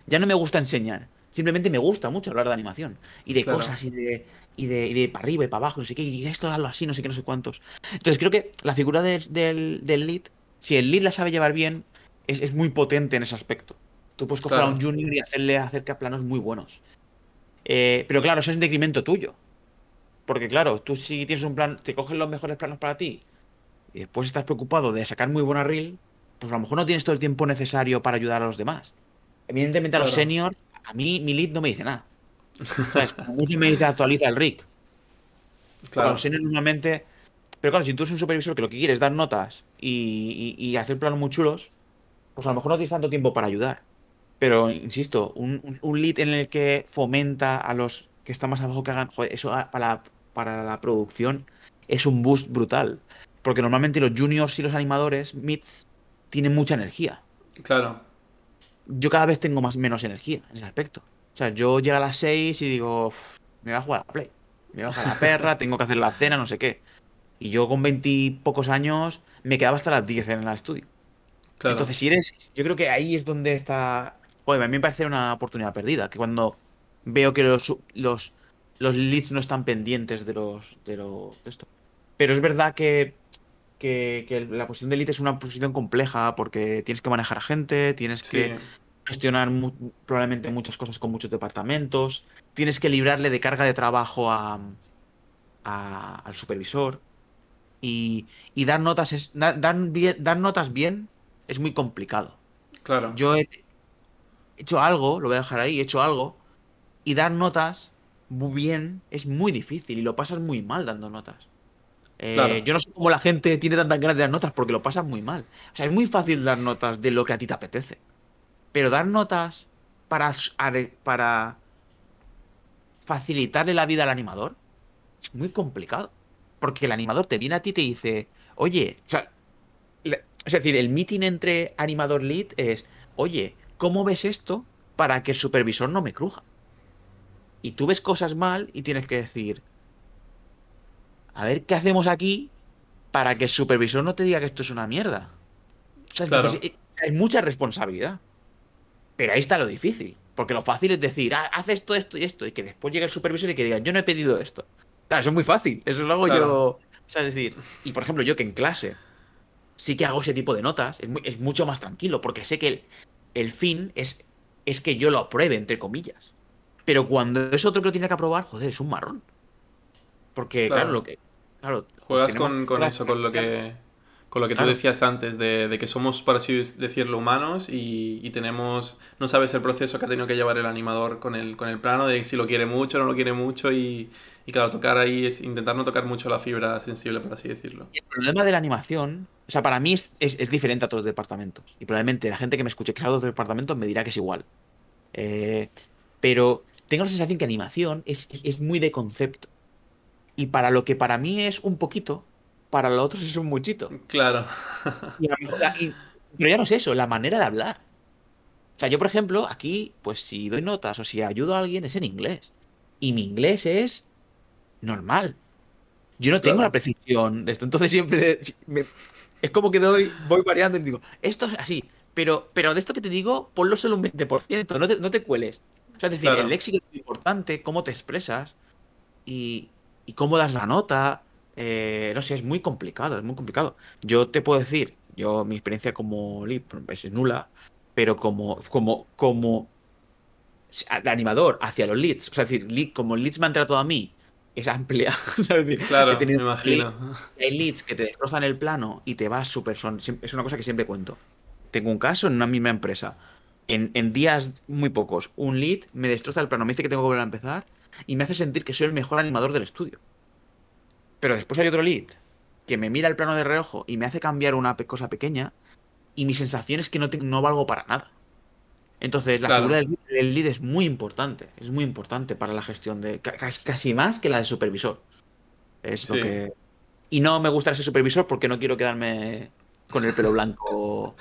Ya no me gusta enseñar, simplemente me gusta mucho hablar de animación y de claro, cosas y de para arriba y para abajo, no sé qué, y esto hazlo así, no sé qué, no sé cuántos. Entonces creo que la figura del lead, si el lead la sabe llevar bien, es muy potente en ese aspecto. Tú puedes coger a un claro, junior y hacerle acerca planos muy buenos. Pero claro, eso es en detrimento tuyo. Porque claro, tú si tienes un plan, te coges los mejores planos para ti y después estás preocupado de sacar muy buena reel, pues a lo mejor no tienes todo el tiempo necesario para ayudar a los demás. Evidentemente a los claro, seniors, a mí mi lead no me dice nada. ¿Sabes? Como mucho me dice actualiza el rig. Porque a los claro, seniors normalmente. Pero claro, si tú eres un supervisor que lo que quieres es dar notas y hacer planos muy chulos, pues a lo mejor no tienes tanto tiempo para ayudar. Pero, insisto, un lead en el que fomenta a los que están más abajo que hagan, joder, eso para la producción es un boost brutal. Porque normalmente los juniors y los animadores, mids, tienen mucha energía. claro, Yo cada vez tengo menos energía en ese aspecto. O sea, yo llego a las 6 y digo, "Uf, me voy a jugar a la Play. Me voy a bajar la perra, tengo que hacer la cena, no sé qué". Y yo con 20 pocos años me quedaba hasta las 10 en el estudio. claro, Entonces, si eres, yo creo que ahí es donde está. Joder, a mí me parece una oportunidad perdida. Que cuando veo que los leads no están pendientes de esto. Pero es verdad que la posición de lead es una posición compleja porque tienes que manejar a gente, tienes que sí, gestionar probablemente muchas cosas con muchos departamentos, tienes que librarle de carga de trabajo al supervisor y dar notas dar notas bien es muy complicado. claro, Yo he hecho algo, lo voy a dejar ahí, he hecho algo y dar notas muy bien es muy difícil y lo pasas muy mal dando notas. claro, Yo no sé cómo la gente tiene tantas ganas de dar notas porque lo pasas muy mal. O sea, es muy fácil dar notas de lo que a ti te apetece. Pero dar notas para facilitarle la vida al animador es muy complicado. Porque el animador te viene a ti y te dice, oye, o sea, es decir, el meeting entre animador lead es, oye, ¿cómo ves esto para que el supervisor no me cruja? Y tú ves cosas mal y tienes que decir, a ver qué hacemos aquí para que el supervisor no te diga que esto es una mierda. O sea, entonces claro, hay mucha responsabilidad. Pero ahí está lo difícil. Porque lo fácil es decir, haz esto, esto y esto. Y que después llegue el supervisor y que diga, yo no he pedido esto. Claro, eso es muy fácil. Eso lo hago yo. claro, O sea, es decir, y por ejemplo, yo que en clase sí que hago ese tipo de notas, es mucho más tranquilo. Porque sé que el fin es que yo lo apruebe, entre comillas. Pero cuando es otro que lo tiene que aprobar, joder, es un marrón. Porque, claro, claro. claro, pues Juegas tenemos con horas eso, prácticas. con lo que tú Claro. decías antes, de que somos, por así decirlo, humanos y tenemos, no sabes el proceso que ha tenido que llevar el animador con el plano, de si lo quiere mucho o no lo quiere mucho y claro, tocar ahí es intentar no tocar mucho la fibra sensible, por así decirlo. Y el problema de la animación, o sea, para mí es diferente a otros departamentos. Y probablemente la gente que me escuche que es de otros departamentos me dirá que es igual. Eh, pero tengo la sensación que animación es muy de concepto. Y para lo que para mí es un poquito, para los otros es un muchito. Claro, Y a lo mejor pero ya no es eso, la manera de hablar. O sea, yo, por ejemplo, aquí, pues si doy notas o si ayudo a alguien es en inglés. Y mi inglés es normal. Yo no tengo la claro, precisión de esto. Entonces siempre es como que voy variando y digo, esto es así. Pero de esto que te digo, ponlo solo un 20%, no te cueles. O sea, es decir, el claro, léxico es muy importante, cómo te expresas y, y cómo das la nota. No sé, es muy complicado, es muy complicado. Yo te puedo decir, mi experiencia como lead es nula, pero como animador hacia los leads, o sea, es decir, como el leads me han tratado a mí, es amplia. O sea, es decir, he claro, tenido me imagino. hay leads que te destrozan el plano y te vas súper. Es una cosa que siempre cuento. Tengo un caso en una misma empresa. En días muy pocos, un lead me destroza el plano, me dice que tengo que volver a empezar y me hace sentir que soy el mejor animador del estudio. Pero después hay otro lead. que me mira el plano de reojo y me hace cambiar una cosa pequeña y mi sensación es que no valgo para nada. Entonces, la figura Claro, del lead es muy importante para la gestión de casi más que la de supervisor. Es lo sí. que... Y no me gusta ser supervisor porque no quiero quedarme con el pelo blanco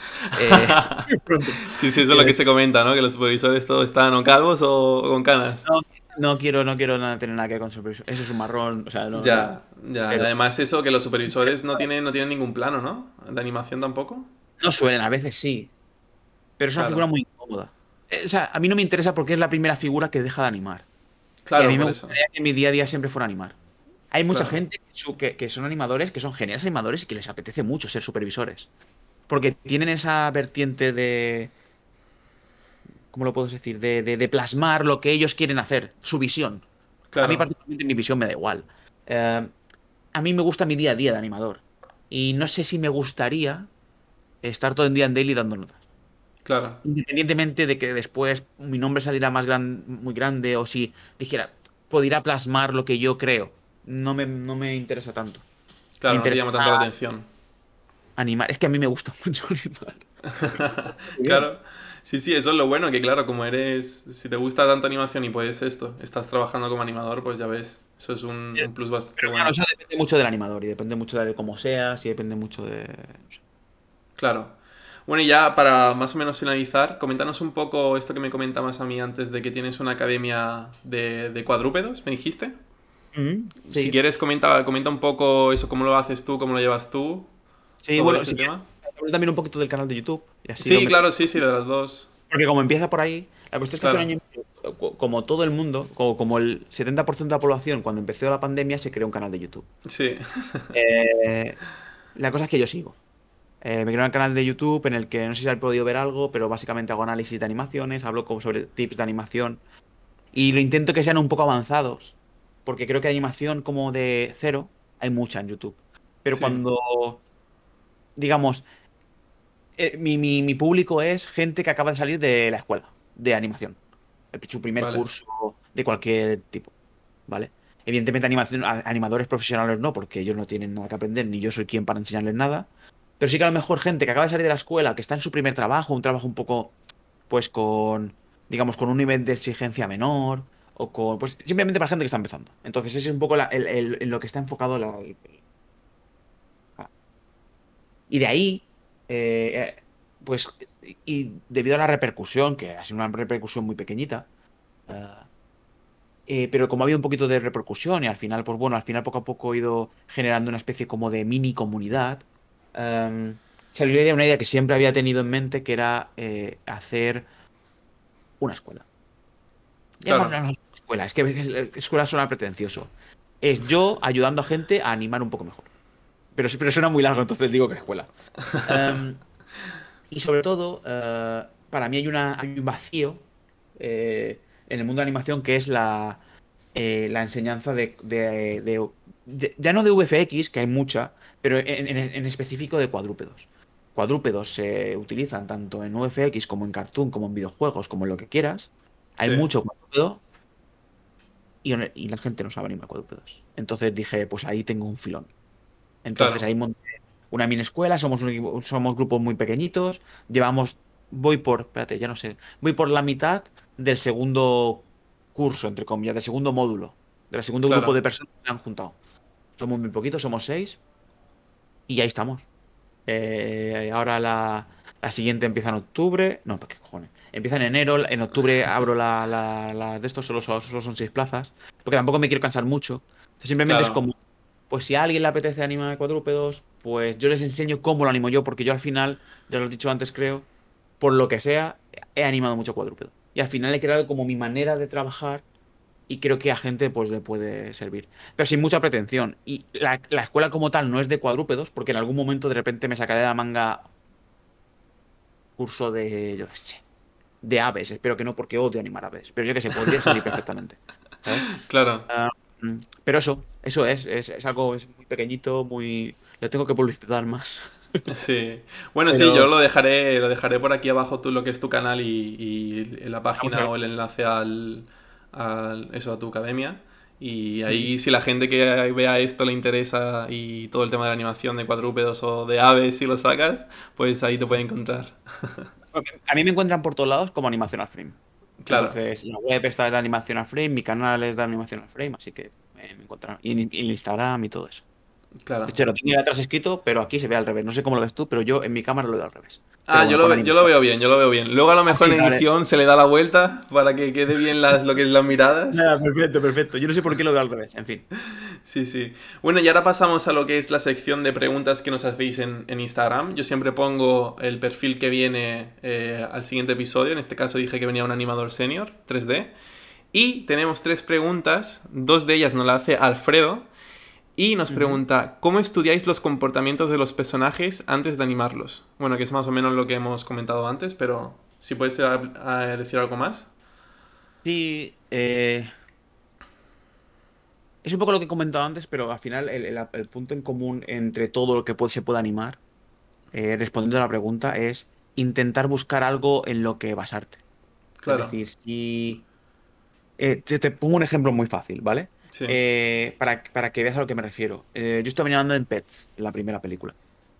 pronto. Sí, sí, eso es lo que se comenta, ¿no? Que los supervisores todos están o calvos o con canas. No, no quiero tener nada que ver con supervisor. Eso es un marrón, o sea, no, Ya, ya. Y cero. además eso, que los supervisores no tienen ningún plano, ¿no? De animación tampoco. No suelen, a veces sí, pero es una figura Claro, muy incómoda. O sea, a mí no me interesa porque es la primera figura que deja de animar. Y a claro, mí me por eso. gustaría que mi día a día siempre fuera animar. Hay mucha Claro, gente que son animadores, que son geniales animadores y que les apetece mucho ser supervisores. Porque tienen esa vertiente de, ¿cómo lo puedo decir? De plasmar lo que ellos quieren hacer, su visión. A mí claro, particularmente mi visión me da igual. A mí me gusta mi día a día de animador. Y no sé si me gustaría estar todo el día en daily dando notas. claro. Independientemente de que después mi nombre saliera muy grande o si dijera, pudiera plasmar lo que yo creo. No me interesa tanto. Me Claro, no te interesa llama tanto la atención. animar. Es que a mí me gusta mucho animar. Muy bien. Claro. Sí, sí, eso es lo bueno, que claro, como eres, si te gusta tanto animación y puedes esto, estás trabajando como animador, pues ya ves, eso es un plus bastante Pero claro, bueno. eso depende mucho del animador y depende mucho de cómo seas y depende mucho de... no sé. Claro. Bueno, y ya para más o menos finalizar, coméntanos un poco esto que me comentabas a mí antes de que tienes una academia de cuadrúpedos, me dijiste. Si Sí, quieres, comenta un poco eso, cómo lo haces tú, cómo lo llevas tú, sí, todo bueno, ese si quieres, tema. hablo también un poquito del canal de YouTube y así lo Sí, meto. claro, sí, sí, de las dos. Porque como empieza por ahí, la cuestión es que hace un Claro, año y medio, como todo el mundo, como el 70% de la población, cuando empezó la pandemia, se creó un canal de YouTube. sí, Eh, la cosa es que yo sigo. Me creo un canal de YouTube en el que no sé si has podido ver algo, pero básicamente hago análisis de animaciones, hablo como sobre tips de animación y lo intento que sean un poco avanzados, porque creo que animación como de cero hay mucha en YouTube. Pero sí, cuando, digamos, mi público es gente que acaba de salir de la escuela de animación, su primer vale, curso de cualquier tipo, ¿vale? Evidentemente animadores profesionales no, porque ellos no tienen nada que aprender, ni yo soy quien para enseñarles nada. Pero sí que a lo mejor gente que acaba de salir de la escuela, que está en su primer trabajo, un trabajo un poco, pues con, digamos, con un nivel de exigencia menor, o con, pues simplemente para gente que está empezando. Entonces ese es un poco en lo que está enfocado y de ahí, pues, y debido a la repercusión, que ha sido una repercusión muy pequeñita, eh, pero como ha habido un poquito de repercusión y al final, pues bueno, al final poco a poco he ido generando una especie como de mini comunidad, salió una idea que siempre había tenido en mente, que era hacer una escuela. claro, Llamémosla una escuela, es que a veces escuela suena pretencioso. Es yo ayudando a gente a animar un poco mejor. Pero suena muy largo, entonces digo que escuela. Em, y sobre todo, para mí hay un vacío en el mundo de la animación que es la enseñanza ya no de VFX, que hay mucha, pero en específico de cuadrúpedos. Cuadrúpedos se utilizan tanto en VFX como en cartoon, como en videojuegos, como en lo que quieras. Hay sí, mucho cuadrúpedo y la gente no sabe animar cuadrúpedos. Entonces dije, pues ahí tengo un filón. Entonces claro, ahí monté una mini escuela, somos grupos muy pequeñitos, llevamos, espérate, ya no sé, voy por la mitad del segundo curso, entre comillas, del segundo módulo, del segundo grupo claro, de personas que se han juntado. Somos muy poquitos, somos 6 y ahí estamos. Ahora la siguiente empieza en octubre, no, ¿qué cojones? Empieza en enero, en octubre abro de estos, solo son 6 plazas, porque tampoco me quiero cansar mucho. Simplemente es claro, como pues si a alguien le apetece animar cuadrúpedos, pues yo les enseño cómo lo animo yo, porque yo al final, ya lo he dicho antes creo, por lo que sea, he animado mucho cuadrúpedo. Y al final he creado como mi manera de trabajar y creo que a gente pues le puede servir. Pero sin mucha pretensión. Y la escuela como tal no es de cuadrúpedos, porque en algún momento de repente me sacaré de la manga curso de, yo qué sé, de aves. Espero que no, porque odio animar aves. Pero yo que sé, podría salir perfectamente. ¿Sabes? claro. Ah, pero eso es algo es muy pequeñito, muy... Lo tengo que publicitar más. Sí. Bueno, sí, yo Pero lo dejaré por aquí abajo tú lo que es tu canal y la muchas página o el gracias. enlace eso, a tu academia. Y ahí si la gente que vea esto le interesa y todo el tema de la animación de cuadrúpedos o de aves si lo sacas, pues ahí te puede encontrar. Porque a mí me encuentran por todos lados como animación al frame. Claro, Entonces, la web está de animación al frame, mi canal es de animación al frame, así que me encuentran. Y el Instagram y todo eso. De claro. hecho, lo tenía atrás escrito, pero aquí se ve al revés. No sé cómo lo ves tú, pero yo en mi cámara lo veo al revés. Pero Ah, bueno, con yo lo animación. veo bien, yo lo veo bien. Luego a lo mejor Así, en vale. edición se le da la vuelta para que quede bien lo que es las miradas. Nada, perfecto, perfecto. Yo no sé por qué lo veo al revés. En fin. Sí, sí. Bueno, y ahora pasamos a lo que es la sección de preguntas que nos hacéis en Instagram. Yo siempre pongo el perfil que viene al siguiente episodio. En este caso dije que venía un animador senior 3D. Y tenemos tres preguntas. Dos de ellas nos las hace Alfredo. Y nos Ujú. pregunta, ¿cómo estudiáis los comportamientos de los personajes antes de animarlos? Bueno, que es más o menos lo que hemos comentado antes, pero si puedes decir algo más. Sí, es un poco lo que he comentado antes, pero al final el punto en común entre todo lo que se puede animar, respondiendo a la pregunta, es intentar buscar algo en lo que basarte. Es Claro, decir, si... te pongo un ejemplo muy fácil, ¿vale? sí, Para que veas a lo que me refiero. Yo estuve animando en Pets, en la primera película.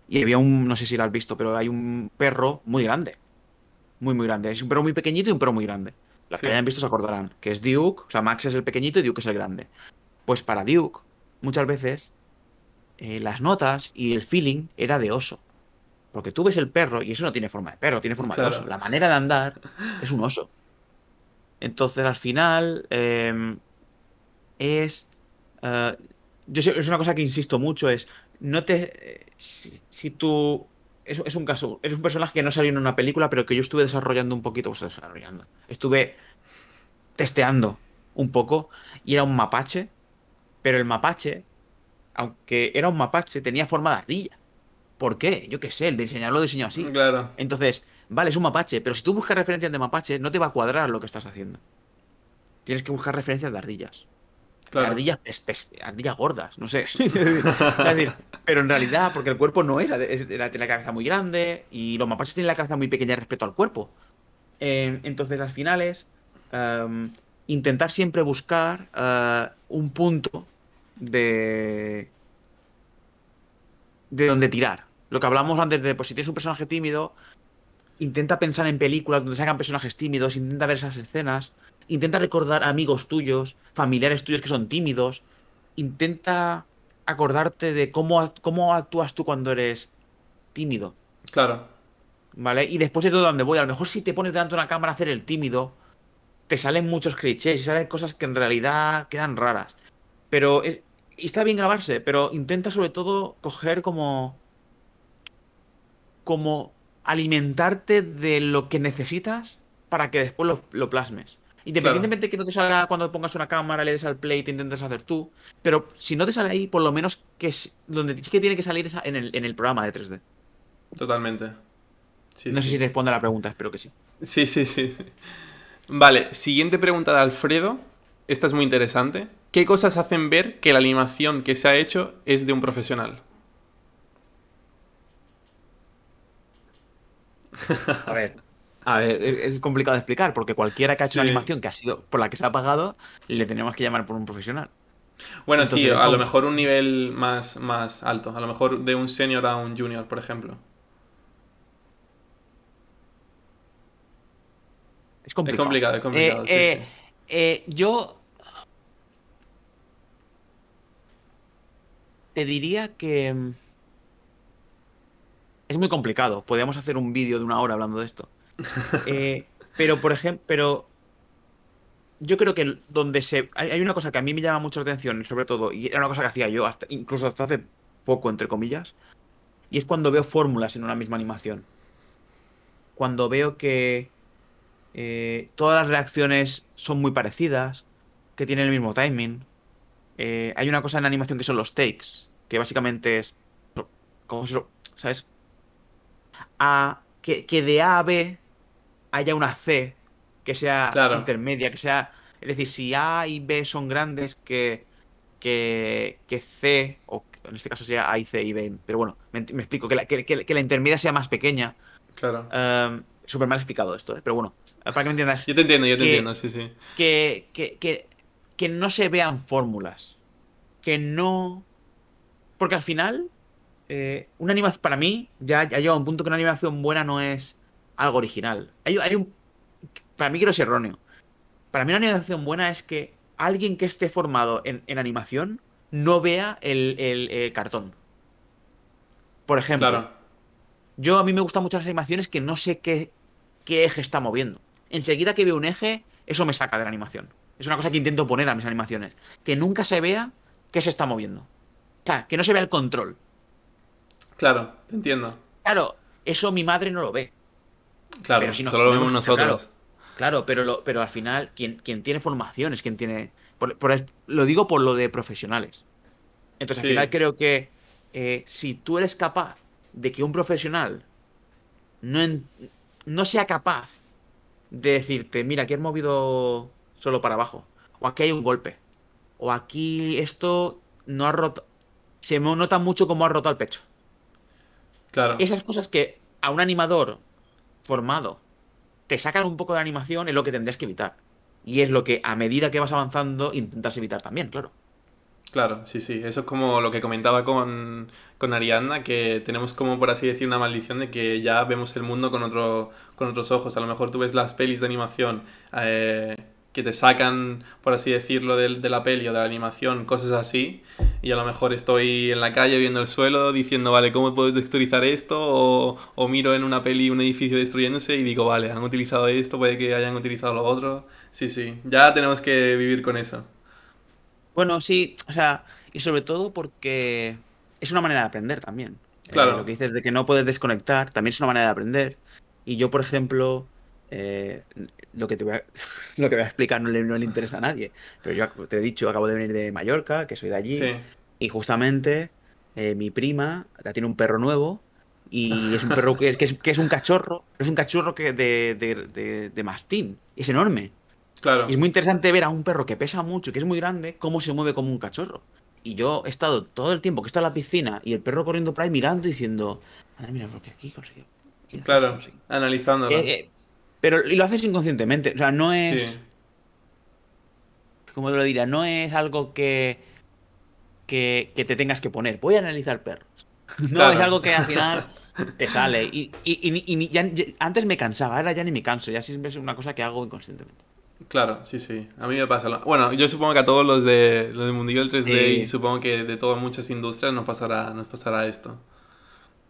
Y había no sé si lo has visto, pero hay un perro muy grande. Muy, muy grande. Es un perro muy pequeñito y un perro muy grande. Las que sí, hayan visto se acordarán. Que es Duke, o sea, Max es el pequeñito y Duke es el grande. Pues para Duke, muchas veces las notas y el feeling era de oso. Porque tú ves el perro y eso no tiene forma de perro, tiene forma de oso. claro, La manera de andar es un oso. Entonces, al final, es... eh, es una cosa que insisto mucho, es... No te... si tú... Es un caso, eres un personaje que no salió en una película, pero que yo estuve desarrollando un poquito, pues desarrollando. Estuve testeando un poco y era un mapache, pero el mapache, aunque era un mapache, tenía forma de ardilla. ¿Por qué? Yo qué sé, el diseñador lo diseñó así. claro, Entonces, vale, es un mapache, pero si tú buscas referencias de mapache, no te va a cuadrar lo que estás haciendo. Tienes que buscar referencias de ardillas. De claro. ardillas, ardillas gordas, no sé. Es decir, pero en realidad, porque el cuerpo no era, tiene la cabeza muy grande y los mapaches tienen la cabeza muy pequeña respecto al cuerpo. Entonces, al final es em, intentar siempre buscar un punto de, de donde tirar. Lo que hablamos antes de, pues si tienes un personaje tímido, intenta pensar en películas donde se hagan personajes tímidos, intenta ver esas escenas, intenta recordar amigos tuyos, familiares tuyos que son tímidos, intenta acordarte de cómo actúas tú cuando eres tímido, Claro, ¿vale? Y después de todo donde voy, a lo mejor si te pones delante de una cámara a hacer el tímido, te salen muchos clichés y salen cosas que en realidad quedan raras. Pero y está bien grabarse, pero intenta sobre todo coger como alimentarte de lo que necesitas para que después lo plasmes. claro, Independientemente de que no te salga cuando pongas una cámara, le des al play y te intentes hacer tú, pero si no te sale ahí, por lo menos donde sí que tiene que salir es en el programa de 3D. totalmente. Sí, No sé si sí. te responde a la pregunta, espero que sí. Sí, sí, sí. Vale, siguiente pregunta de Alfredo. Esta es muy interesante. ¿Qué cosas hacen ver que la animación que se ha hecho es de un profesional? A ver. A ver, es complicado de explicar, porque cualquiera que ha hecho una Sí. animación que ha sido por la que se ha pagado, le tenemos que llamar por un profesional. Bueno, sí, Entonces a lo mejor un nivel más alto. A lo mejor de un senior a un junior, por ejemplo. es complicado. Es complicado, sí, sí. Yo te diría que es muy complicado. Podríamos hacer un vídeo de 1 hora hablando de esto. Pero, por ejemplo, yo creo que hay una cosa que a mí me llama mucho la atención, sobre todo, y era una cosa que hacía yo, incluso hasta hace poco, entre comillas, y es cuando veo fórmulas en una misma animación. Cuando veo que todas las reacciones son muy parecidas, que tienen el mismo timing. Hay una cosa en animación que son los takes, que básicamente es, ¿cómo se lo, ¿sabes? Que de A a B haya una C que sea Claro, intermedia, que sea. Es decir, si A y B son grandes, que C, o en este caso sería A y C y B, pero bueno, me explico, que la intermedia sea más pequeña. claro. Súper mal explicado esto, pero bueno, para que me entiendas, Yo te que, entiendo, sí, sí. que que no se vean fórmulas. Que no... Porque al final, una animación, para mí, ya llega un punto que una animación buena no es algo original. Para mí creo que es erróneo. Para mí una animación buena es que alguien que esté formado en animación no vea el cartón. Por ejemplo, Claro, a mí me gustan mucho las animaciones que no sé qué eje está moviendo. Enseguida que veo un eje, eso me saca de la animación. Es una cosa que intento poner a mis animaciones. Que nunca se vea qué se está moviendo. O sea, que no se vea el control. claro, te entiendo. Claro, eso mi madre no lo ve. Pero Claro, si nos solo lo vemos ponemos... Pero claro, nosotros. claro, pero al final, quien tiene formación es quien tiene... lo digo por lo de profesionales. Entonces, al final Sí, creo que si tú eres capaz de que un profesional no, no sea capaz de decirte, mira, aquí has movido solo para abajo, o aquí hay un golpe, o aquí esto no ha roto, se me nota mucho como ha roto el pecho. claro. Esas cosas que a un animador formado te sacan un poco de animación es lo que tendrías que evitar. Y es lo que a medida que vas avanzando intentas evitar también, claro. Claro, sí, sí. Eso es como lo que comentaba con Ariadna, que tenemos como, por así decir, una maldición de que ya vemos el mundo con otros ojos. A lo mejor tú ves las pelis de animación que te sacan, por así decirlo, de la peli o de la animación, cosas así. Y a lo mejor estoy en la calle viendo el suelo diciendo, vale, ¿cómo puedo texturizar esto? O miro en una peli un edificio destruyéndose y digo, vale, han utilizado esto, puede que hayan utilizado lo otro. Sí, sí. Ya tenemos que vivir con eso. Bueno, sí, o sea, y sobre todo porque es una manera de aprender también. Lo Claro, que dices de que no puedes desconectar también es una manera de aprender. Y yo, por ejemplo, lo que te voy a, lo que voy a explicar no le interesa a nadie. Pero yo te he dicho, acabo de venir de Mallorca, que soy de allí, sí. y justamente mi prima ya tiene un perro nuevo. Y es un perro que es un cachorro, es un cachorro de mastín, es enorme. Y Claro, es muy interesante ver a un perro que pesa mucho y que es muy grande, cómo se mueve como un cachorro. Y yo he estado todo el tiempo que está en la piscina y el perro corriendo por ahí mirando y diciendo, anda, mira, porque aquí consiguió, aquí hace esto, no claro, sé qué". analizándolo. Pero y lo haces inconscientemente, o sea, no Sí, es, como te lo diría, no es algo que te tengas que poner. Voy a analizar perros. No, es claro, algo que al final te sale. Antes me cansaba, ahora ya ni me canso, ya sí es una cosa que hago inconscientemente. claro, sí, sí. A mí me pasa. Bueno, yo supongo que a todos los de Mundillo del 3D y Sí. supongo que de todas muchas industrias nos pasará esto.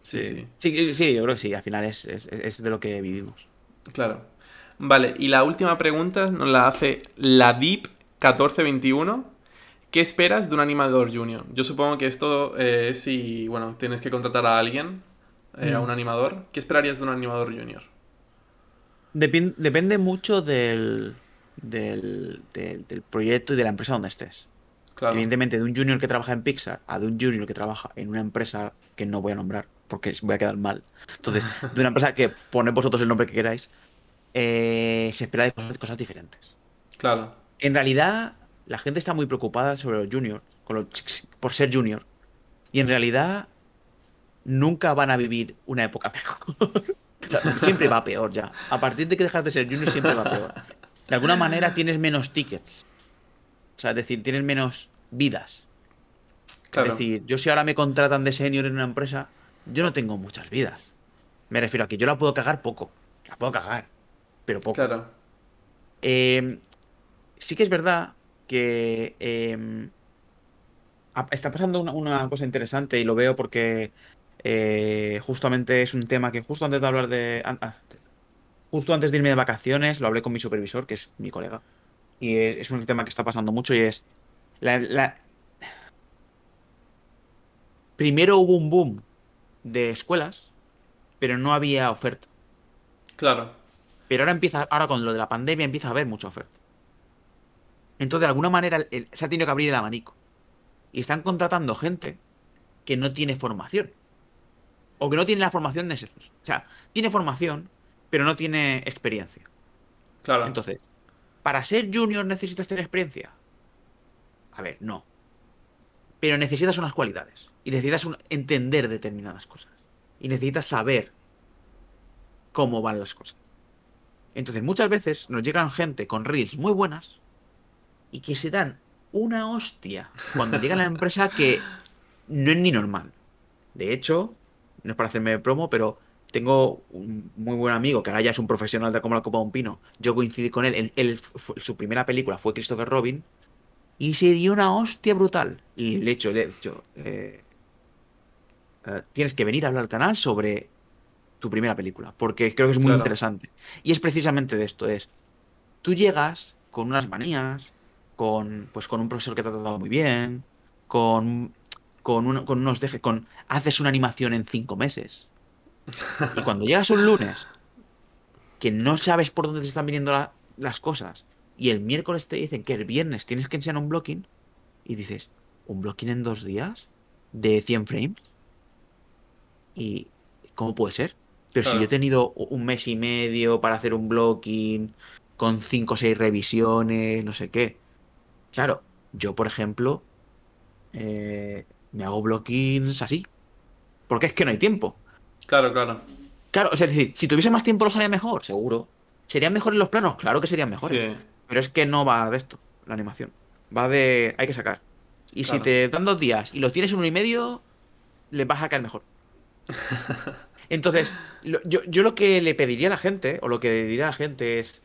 Sí, Sí. sí, Sí, sí, yo creo que sí, al final es de lo que vivimos. claro. Vale, y la última pregunta nos la hace la Deep1421. ¿Qué esperas de un animador junior? Yo supongo que esto es si, bueno, tienes que contratar a alguien, a Mm. un animador. ¿Qué esperarías de un animador junior? Depende mucho del proyecto y de la empresa donde estés. Claro, Evidentemente, de un junior que trabaja en Pixar a de un junior que trabaja en una empresa que no voy a nombrar porque voy a quedar mal. Entonces, de una empresa que pone vosotros el nombre que queráis, se espera de cosas diferentes. claro, En realidad, la gente está muy preocupada sobre los juniors, por ser junior. Y en realidad, nunca van a vivir una época mejor. O sea, siempre va peor ya. A partir de que dejas de ser junior, siempre va peor. De alguna manera tienes menos tickets. O sea, es decir, tienes menos vidas. Es claro, decir, yo si ahora me contratan de senior en una empresa, yo no tengo muchas vidas. Me refiero a que yo la puedo cagar poco. La puedo cagar, pero poco. claro. Eh, sí que es verdad que está pasando una cosa interesante y lo veo porque justamente es un tema que justo antes de hablar justo antes de irme de vacaciones, lo hablé con mi supervisor, que es mi colega. Y es un tema que está pasando mucho y es, la- la- primero hubo un boom de escuelas, pero no había oferta. Claro, Pero ahora con lo de la pandemia empieza a haber mucha oferta. Entonces, de alguna manera, se ha tenido que abrir el abanico. Y están contratando gente que no tiene formación. O que no tiene la formación necesaria. O sea, tiene formación, pero no tiene experiencia. claro, Entonces, ¿para ser junior necesitas tener experiencia? A ver, no. Pero necesitas unas cualidades. Y necesitas entender determinadas cosas. Y necesitas saber cómo van las cosas. Entonces, muchas veces nos llegan gente con reels muy buenas, y que se dan una hostia cuando llega a la empresa que no es ni normal. De hecho, no es para hacerme promo, pero tengo un muy buen amigo que ahora ya es un profesional de como la copa de un pino. Yo coincidí con él. Su primera película fue Christopher Robin y se dio una hostia brutal. Y le he dicho, tienes que venir a hablar al canal sobre tu primera película, porque creo que es muy Claro, interesante. Y es precisamente de esto, tú llegas con unas manías, pues con un profesor que te ha tratado muy bien, con, con unos dejes, haces una animación en 5 meses. Y cuando llegas un lunes, que no sabes por dónde te están viniendo las cosas, y el miércoles te dicen que el viernes tienes que enseñar un blocking, y dices, ¿un blocking en 2 días? ¿De 100 frames? ¿Y cómo puede ser? Pero si yo he claro, tenido un mes y medio para hacer un blocking, con 5 o 6 revisiones, no sé qué. Claro, yo, por ejemplo, me hago blockings así, porque es que no hay tiempo. claro, claro. Claro, es decir, si tuviese más tiempo lo haría mejor, seguro. ¿Serían mejores los planos? Claro que serían mejores. Sí, Pero es que no va de esto, la animación. Va de... Hay que sacar. Y si claro. te dan 2 días y los tienes en 1 y medio, les vas a caer mejor. Entonces, yo lo que le pediría a la gente, o lo que le diría a la gente es,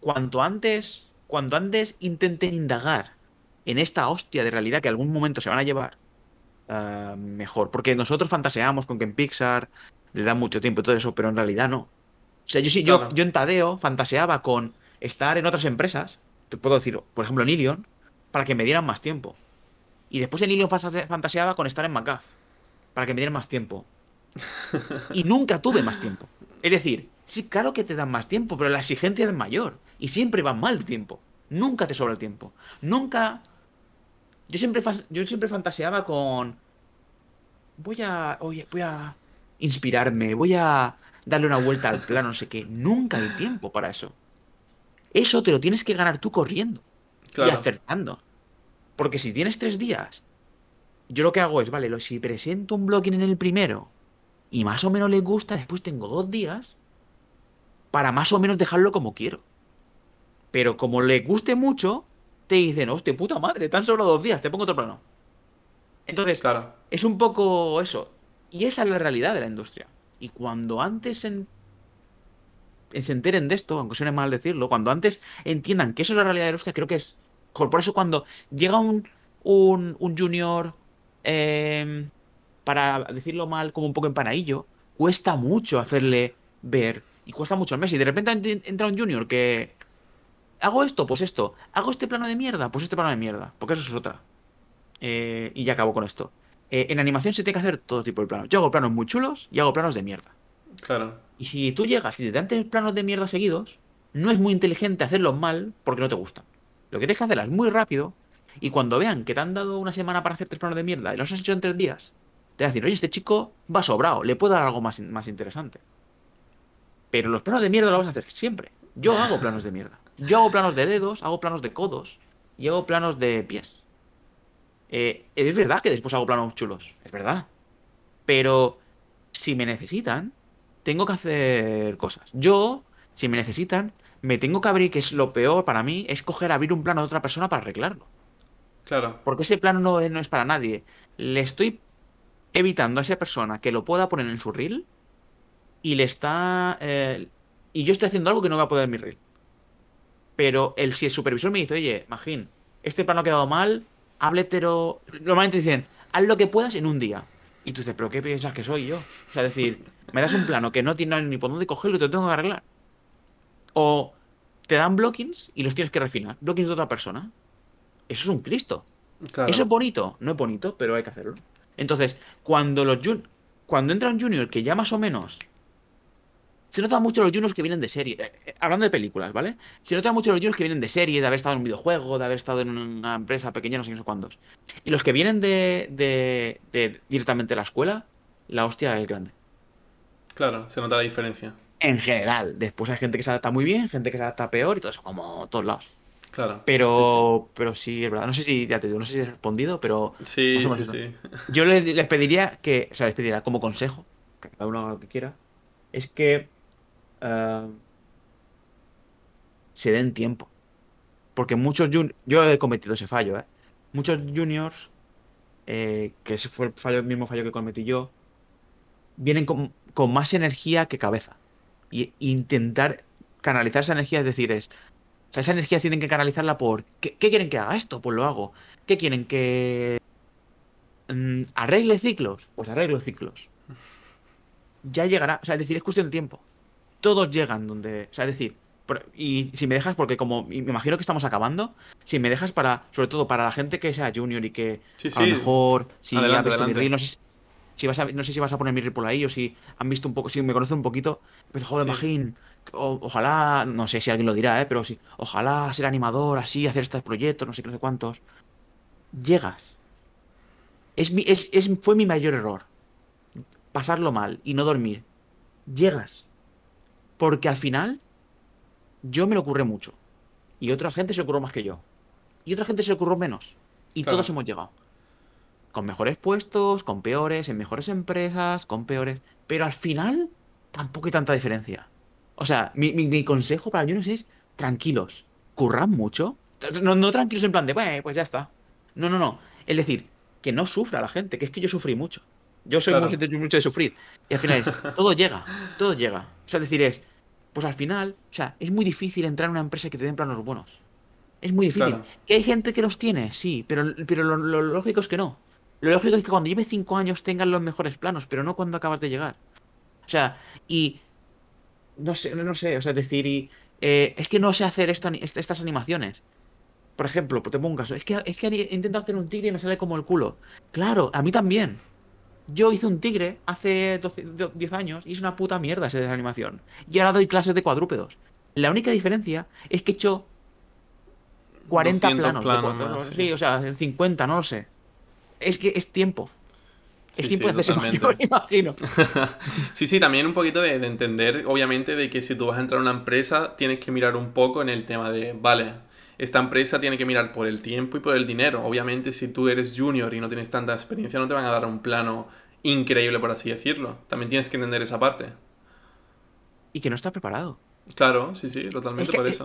cuanto antes intenten indagar en esta hostia de realidad que algún momento se van a llevar, mejor. Porque nosotros fantaseamos con que en Pixar le dan mucho tiempo y todo eso, pero en realidad no. O sea, yo sí, yo, Claro, yo en Tadeo fantaseaba con estar en otras empresas, te puedo decir, por ejemplo, en Ilion, para que me dieran más tiempo. Y después en Ilion fantaseaba con estar en MacGuff, para que me dieran más tiempo. Y nunca tuve más tiempo. Es decir, sí, claro que te dan más tiempo, pero la exigencia es mayor. Y siempre va mal el tiempo. Nunca te sobra el tiempo. Nunca. Yo siempre fantaseaba con. Oye, voy a inspirarme, voy a darle una vuelta al plano, no sé qué. Nunca hay tiempo para eso. Eso te lo tienes que ganar tú corriendo y claro, acertando. Porque si tienes 3 días, yo lo que hago es, vale, si presento un blocking en el primero y más o menos le gusta, después tengo 2 días para más o menos dejarlo como quiero. Pero como le guste mucho, te dicen, hostia, puta madre, tan solo 2 días, te pongo otro plano. Entonces, claro, es un poco eso. Y esa es la realidad de la industria. Y cuando antes se enteren de esto, aunque suene mal decirlo, cuando antes entiendan que eso es la realidad de la industria, creo que es. Por eso cuando llega un junior, eh, para decirlo mal, como un poco empanadillo, cuesta mucho hacerle ver. Y cuesta mucho el mes. Y de repente entra un junior que hago esto, pues esto. Hago este plano de mierda, pues este plano de mierda. Porque eso es otra. Y ya acabo con esto. En animación se tiene que hacer todo tipo de planos. Yo hago planos muy chulos y hago planos de mierda. claro, Y si tú llegas y te dan 3 planos de mierda seguidos, no es muy inteligente hacerlos mal porque no te gustan. Lo que tienes que hacerlas muy rápido y cuando vean que te han dado una semana para hacer 3 planos de mierda y los has hecho en 3 días, te van a decir, oye, este chico va sobrado, le puedo dar algo más interesante. Pero los planos de mierda los vas a hacer siempre. Yo hago planos de mierda. Yo hago planos de dedos, hago planos de codos y hago planos de pies. Es verdad que después hago planos chulos, es verdad. Pero si me necesitan, tengo que hacer cosas. Yo, si me necesitan, me tengo que abrir, que es lo peor para mí, es abrir un plano de otra persona para arreglarlo. claro, Porque ese plano no es para nadie. Le estoy evitando a esa persona que lo pueda poner en su reel y le está. Y yo estoy haciendo algo que no va a poder en mi reel. Pero si el supervisor me dice, oye, Magín, este plano ha quedado mal, hábletelo. Normalmente dicen, haz lo que puedas en un día. Y tú dices, ¿pero qué piensas que soy yo? O sea, decir, me das un plano que no tiene ni por dónde cogerlo y te lo tengo que arreglar. O te dan blockings y los tienes que refinar. Blockings de otra persona. Eso es un Cristo. ¿Eso claro, es bonito? No es bonito, pero hay que hacerlo. Entonces, cuando entra un junior que ya más o menos se nota mucho los juniors que vienen de serie. Hablando de películas, ¿vale? Se nota mucho los juniors que vienen de serie, de haber estado en un videojuego, de haber estado en una empresa pequeña, no sé qué, no sé cuántos. Y los que vienen de directamente de la escuela, la hostia es grande. claro, se nota la diferencia. En general. Después hay gente que se adapta muy bien, gente que se adapta peor y todo eso, como todos lados. Claro, sí, sí. Pero sí, es verdad. No sé si, ya te digo, no sé si he respondido, pero más Sí, o menos sí, eso. sí. Yo les pediría que, o sea, les pediría como consejo, que cada uno haga lo que quiera, es que eh, se den tiempo. Porque muchos juniors, yo he cometido ese fallo, ¿eh? Muchos juniors, que ese fue el mismo fallo que cometí yo, vienen con más energía que cabeza. Y intentar canalizar esa energía, es decir, o sea, esa energía tienen que canalizarla por, ¿qué quieren que haga esto? Pues lo hago. ¿Qué quieren que arregle ciclos? Pues arreglo ciclos. Ya llegará, o sea, es decir, es cuestión de tiempo. Todos llegan donde, o sea, es decir, y si me dejas, porque como me imagino que estamos acabando, si me dejas para, sobre todo para la gente que sea junior y que Sí, a lo sí, mejor, si ha adelante, visto mi adelante. reel, no sé si vas a poner mi reel por ahí o si han visto un poco, si me conocen un poquito, pues joder, Sí, Magín, ojalá, no sé si alguien lo dirá, pero sí, ojalá ser animador así, hacer estos proyectos, no sé qué, no sé cuántos. Llegas. Fue mi mayor error, pasarlo mal y no dormir. Llegas. Porque al final yo me lo ocurre mucho. Y otra gente se ocurrió más que yo. Y otra gente se le ocurrió menos. Y todos claro, hemos llegado. Con mejores puestos, con peores, en mejores empresas, con peores. Pero al final tampoco hay tanta diferencia. O sea, mi consejo para juniors es tranquilos. Currad mucho. No, no tranquilos en plan de, "Bueno, pues ya está". No, no, no. Es decir, que no sufra la gente, que es que yo sufrí mucho. Yo soy claro. mucho de sufrir. Y al final es, todo llega, todo llega. O sea, es decir, pues al final, o sea, es muy difícil entrar en una empresa que te den planos buenos. Es muy difícil. Claro, ¿Que hay gente que los tiene? Sí, pero lo lógico es que no. Lo lógico es que cuando lleves 5 años tengan los mejores planos, pero no cuando acabas de llegar. O sea, y no sé, no sé, o sea, es decir, es que no sé hacer estas animaciones. Por ejemplo, te pongo un caso, es que intento hacer un tigre y me sale como el culo. Claro, a mí también. Yo hice un tigre hace 10 años y es una puta mierda esa animación. Y ahora doy clases de cuadrúpedos. La única diferencia es que he hecho 40 200 planos de planos más, cuatro. sí. Sí, o sea, 50, no lo sé. Es que es tiempo. Es Sí, tiempo sí, de hacerse mayor, totalmente. imagino. Sí, sí, también un poquito de entender, obviamente, de que si tú vas a entrar a una empresa, tienes que mirar un poco en el tema de, vale, esta empresa tiene que mirar por el tiempo y por el dinero. Obviamente, si tú eres junior y no tienes tanta experiencia, no te van a dar un plano increíble, por así decirlo. También tienes que entender esa parte. Y que no está preparado. Claro, sí, sí, Es totalmente que, por eso.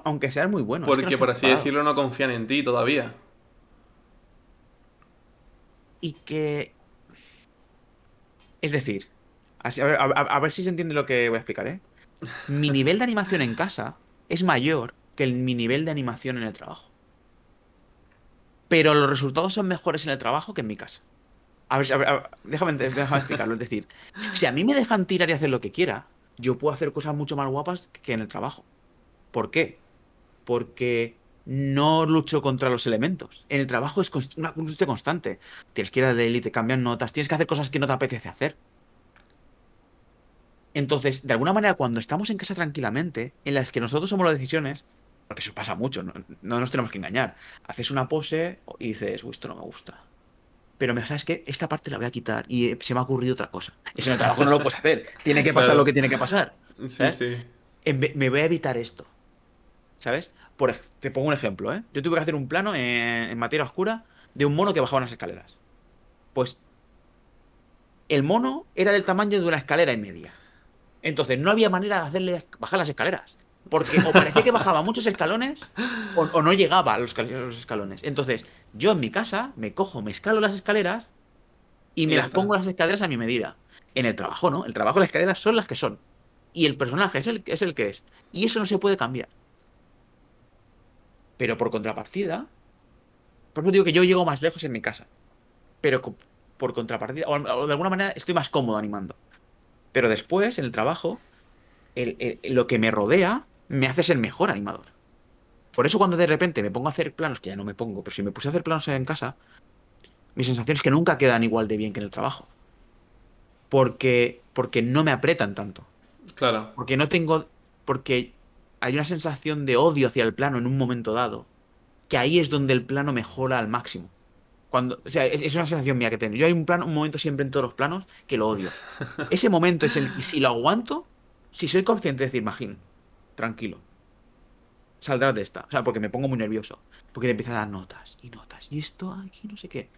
aunque seas muy bueno, es que no Porque, estás por así preparado. decirlo, no confían en ti todavía. Y que, es decir, a ver si se entiende lo que voy a explicar, ¿eh? Mi nivel de animación en casa es mayor que mi nivel de animación en el trabajo. Pero los resultados son mejores en el trabajo que en mi casa. Déjame explicarlo. Es decir, si a mí me dejan tirar y hacer lo que quiera, yo puedo hacer cosas mucho más guapas que en el trabajo. ¿Por qué? Porque no lucho contra los elementos. En el trabajo es una lucha constante. Tienes que ir a la élite, cambiar notas, tienes que hacer cosas que no te apetece hacer. Entonces, de alguna manera, cuando estamos en casa tranquilamente, en las que nosotros somos las decisiones, porque eso pasa mucho, no nos tenemos que engañar. Haces una pose y dices, uy, esto no me gusta. Pero ¿sabes qué? Esta parte la voy a quitar y se me ha ocurrido otra cosa. Eso en el trabajo no lo puedes hacer. Tiene que pasar lo Claro, que tiene que pasar. sí, ¿Sabes? sí. Me voy a evitar esto. ¿Sabes? Te pongo un ejemplo, ¿eh? Yo tuve que hacer un plano en materia oscura de un mono que bajaba unas escaleras. Pues el mono era del tamaño de una escalera y media. Entonces no había manera de hacerle bajar las escaleras. Porque o parecía que bajaba muchos escalones o no llegaba a los escalones. Entonces yo en mi casa me cojo, me escalo las escaleras y Y me ya las está. pongo las escaleras a mi medida. En el trabajo, ¿no? El trabajo, las escaleras son las que son. Y el personaje es el que es. Y eso no se puede cambiar. Pero por contrapartida, por eso digo que yo llego más lejos en mi casa. Pero por contrapartida, o de alguna manera estoy más cómodo animando. Pero después, en el trabajo, lo que me rodea me hace ser mejor animador. Por eso cuando de repente me pongo a hacer planos, que ya no me pongo, pero si me puse a hacer planos en casa, mi sensación es que nunca quedan igual de bien que en el trabajo. Porque no me apretan tanto. Claro, Porque no tengo. Porque hay una sensación de odio hacia el plano en un momento dado. Que ahí es donde el plano mejora al máximo. O sea, es una sensación mía que tengo. Yo hay un momento siempre en todos los planos que lo odio. Ese momento es el que si lo aguanto, si soy consciente de decir, imagín, tranquilo, saldrás de esta. O sea, porque me pongo muy nervioso. Porque te empiezan a dar notas y notas. Y esto aquí no sé qué.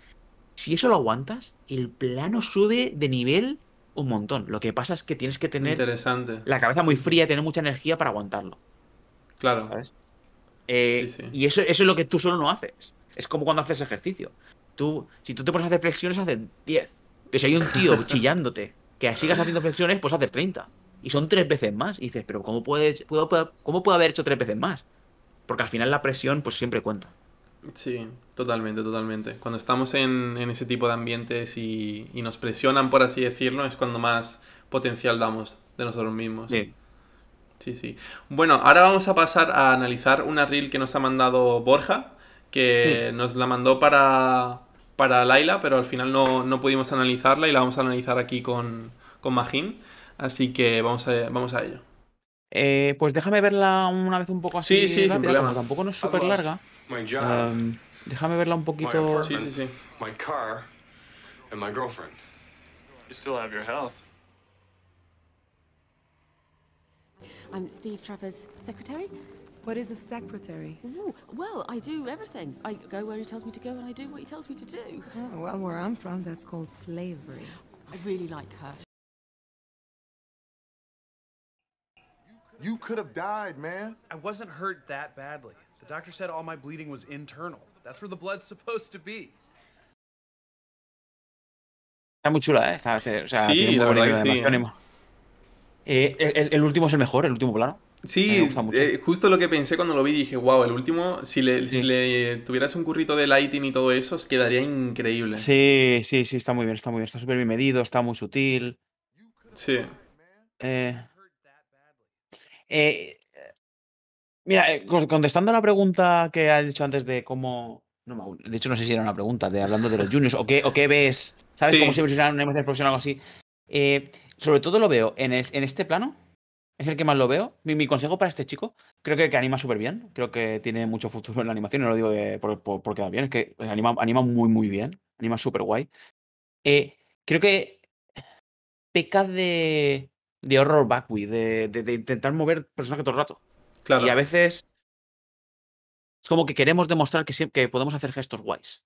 Si eso lo aguantas, el plano sube de nivel un montón. Lo que pasa es que tienes que tener interesante. la cabeza muy Sí, sí. fría y tener mucha energía para aguantarlo. Claro. ¿Sabes? Sí, sí. Y eso es lo que tú solo no haces. Es como cuando haces ejercicio. Si tú te pones a hacer flexiones, haces 10. Pero si hay un tío chillándote que sigas haciendo flexiones, pues hacer 30. Y son 3 veces más. Y dices, pero ¿cómo puedo haber hecho 3 veces más? Porque al final la presión, pues siempre cuenta. Sí, totalmente, totalmente. Cuando estamos en ese tipo de ambientes y nos presionan, por así decirlo, es cuando más potencial damos de nosotros mismos. Sí. Sí, sí. Bueno, ahora vamos a pasar a analizar una reel que nos ha mandado Borja, Sí. que nos la mandó para Laila, pero al final no pudimos analizarla y la vamos a analizar aquí con Magín. Así que vamos a ello. Pues déjame verla una vez un poco Sí, así sí, sin rápida, como problema. tampoco no es I've súper lost larga. my job, Déjame verla un my poquito. Sí, apartment, sí, sí. my car, and my girlfriend. You still have your health. I'm Steve Trevor's secretary. What is a secretary? Ooh, well, I do everything. I go where he tells me to go and I do what he tells me to do. Oh, well, where I'm from, that's called slavery. I really like her. You could have died, man. I wasn't hurt that badly. The doctor said all my bleeding was internal. That's where the blood's supposed to be. Está muy chula, ¿eh? O sea, Sí, tiene un la muy buen verdad nivel que de sí, animación. El último es el mejor, el último plano. A mí me Sí, gusta mucho. justo lo que pensé cuando lo vi, dije, wow, el último, si Sí. le tuvieras un currito de lighting y todo eso, os quedaría increíble. Sí, sí, sí, está muy bien, está muy bien. Está súper bien medido, está muy sutil. Sí, Eh, eh, Mira, contestando a la pregunta que has dicho antes de cómo. No, de hecho, no sé si era una pregunta, de hablando de los juniors, o qué ves, ¿sabes? Como sí, si fuera una animación profesional o algo así. Sobre todo lo veo en este plano, es el que más lo veo. Mi consejo para este chico, creo que anima súper bien, creo que tiene mucho futuro en la animación, no lo digo por quedar bien, es que anima muy, muy bien, anima súper guay. Creo que peca de horror backwi, de intentar mover personaje todo el rato. Y a claro. veces es como que queremos demostrar que podemos hacer gestos guays.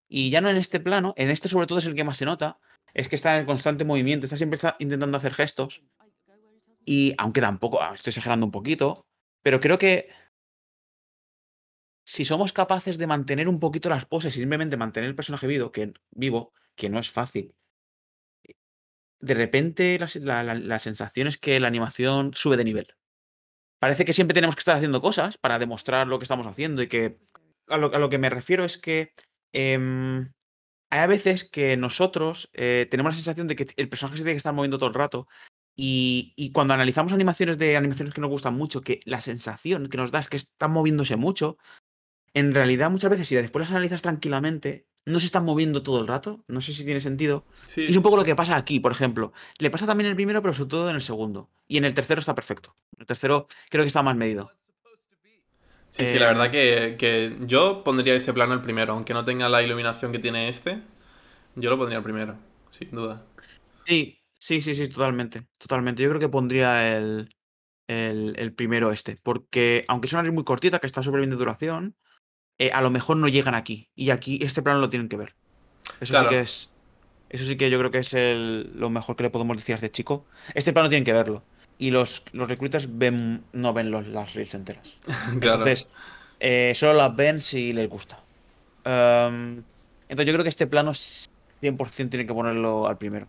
Y ya no en este plano, en este sobre todo es el que más se nota, es que está en constante movimiento, está intentando hacer gestos. Y aunque tampoco, estoy exagerando un poquito, pero creo que si somos capaces de mantener un poquito las poses y simplemente mantener el personaje vivo, que no es fácil, de repente la sensación es que la animación sube de nivel. Parece que siempre tenemos que estar haciendo cosas para demostrar lo que estamos haciendo y que a lo que me refiero es que hay a veces que nosotros tenemos la sensación de que el personaje se tiene que estar moviendo todo el rato y cuando analizamos animaciones que nos gustan mucho, que la sensación que nos da es que están moviéndose mucho, en realidad muchas veces si después las analizas tranquilamente, no se están moviendo todo el rato, no sé si tiene sentido. Y Sí, es un sí, poco sí. lo que pasa aquí, por ejemplo. Le pasa también en el primero, pero sobre todo en el segundo. Y en el tercero está perfecto. El tercero creo que está más medido. Sí, sí, la verdad Em, que yo pondría ese plano el primero, aunque no tenga la iluminación que tiene este, yo lo pondría el primero, sin duda. sí, sí, sí, sí, totalmente. Totalmente. Yo creo que pondría el primero este. Porque aunque es una reel muy cortita, que está súper bien de duración, a lo mejor no llegan aquí. Y aquí este plano lo tienen que ver. Eso sí que Claro, es. Eso sí que yo creo que es lo mejor que le podemos decir a este chico. Este plano tienen que verlo. Y los recruiters no ven las reels enteras. claro. Entonces, solo las ven si les gusta. Entonces yo creo que este plano 100% tiene que ponerlo al primero.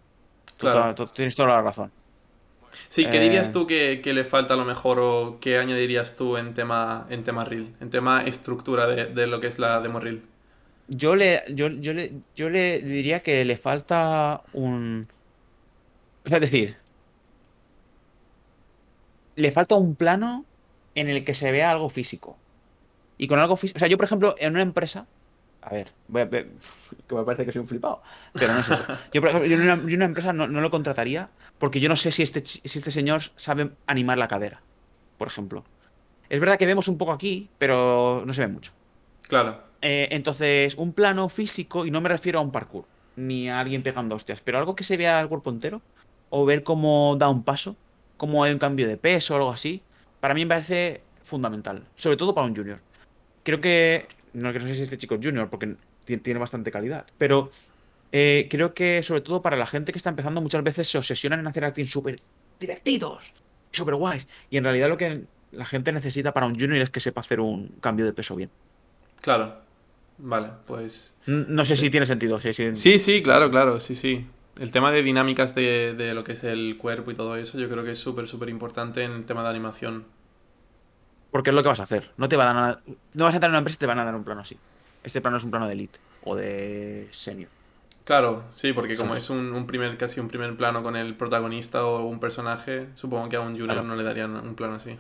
Claro. Tienes toda la razón. Sí, ¿qué dirías Eh, tú que le falta a lo mejor o qué añadirías tú en tema reel, en tema estructura de lo que es la demo reel? yo le diría que le falta un. O sea, es decir, le falta un plano en el que se vea algo físico. Y con algo físico. O sea, yo, por ejemplo, en una empresa. A ver, que me parece que soy un flipado. Pero no es eso. Yo, por ejemplo, yo en una empresa no lo contrataría porque yo no sé si este señor sabe animar la cadera, por ejemplo. Es verdad que vemos un poco aquí, pero no se ve mucho. Claro, Entonces, un plano físico, y no me refiero a un parkour, ni a alguien pegando hostias, pero algo que se vea al cuerpo entero, o ver cómo da un paso, cómo hay un cambio de peso o algo así, para mí me parece fundamental, sobre todo para un junior. Creo que no sé si este chico es junior, porque tiene bastante calidad, pero creo que sobre todo para la gente que está empezando, muchas veces se obsesionan en hacer acting súper divertidos, súper guays, y en realidad la gente necesita para un junior es que sepa hacer un cambio de peso bien. Claro. Vale, pues... No sé si tiene sentido. Sí, claro, sí. El tema de dinámicas de lo que es el cuerpo y todo eso, yo creo que es súper importante en el tema de animación. Porque es lo que vas a hacer. No te va a dar no vas a entrar en una empresa y te van a dar un plano así. Este plano es un plano de elite o de senior. Claro, sí, porque como ¿Sabes? es casi un primer plano con el protagonista o un personaje, supongo que a un junior Claro. no le darían un plano así.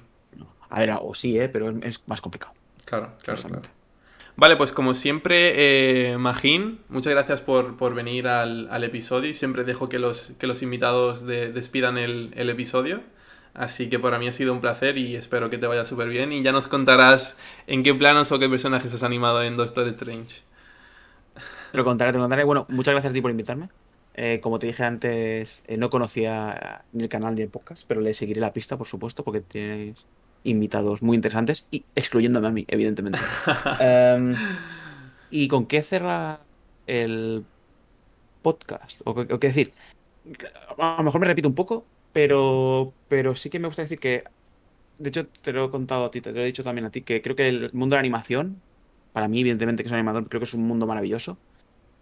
A ver, o sí, pero es más complicado. Claro. Honestamente. Vale, pues como siempre, Magín, muchas gracias por venir al episodio y siempre dejo que los invitados despidan el episodio. Así que para mí ha sido un placer y espero que te vaya súper bien y ya nos contarás en qué planos o qué personajes has animado en Doctor Strange. Te lo contaré, te lo contaré. Bueno, muchas gracias a ti por invitarme. Como te dije antes, no conocía ni el canal ni el podcast, pero le seguiré la pista, por supuesto, porque tienes invitados muy interesantes y excluyéndome a mí, evidentemente. Em, ¿Y con qué cerrar el podcast? O qué decir, a lo mejor me repito un poco, pero sí que me gusta decir que, de hecho, te lo he contado a ti, te lo he dicho también a ti, que creo que el mundo de la animación, para mí, evidentemente, que soy animador, creo que es un mundo maravilloso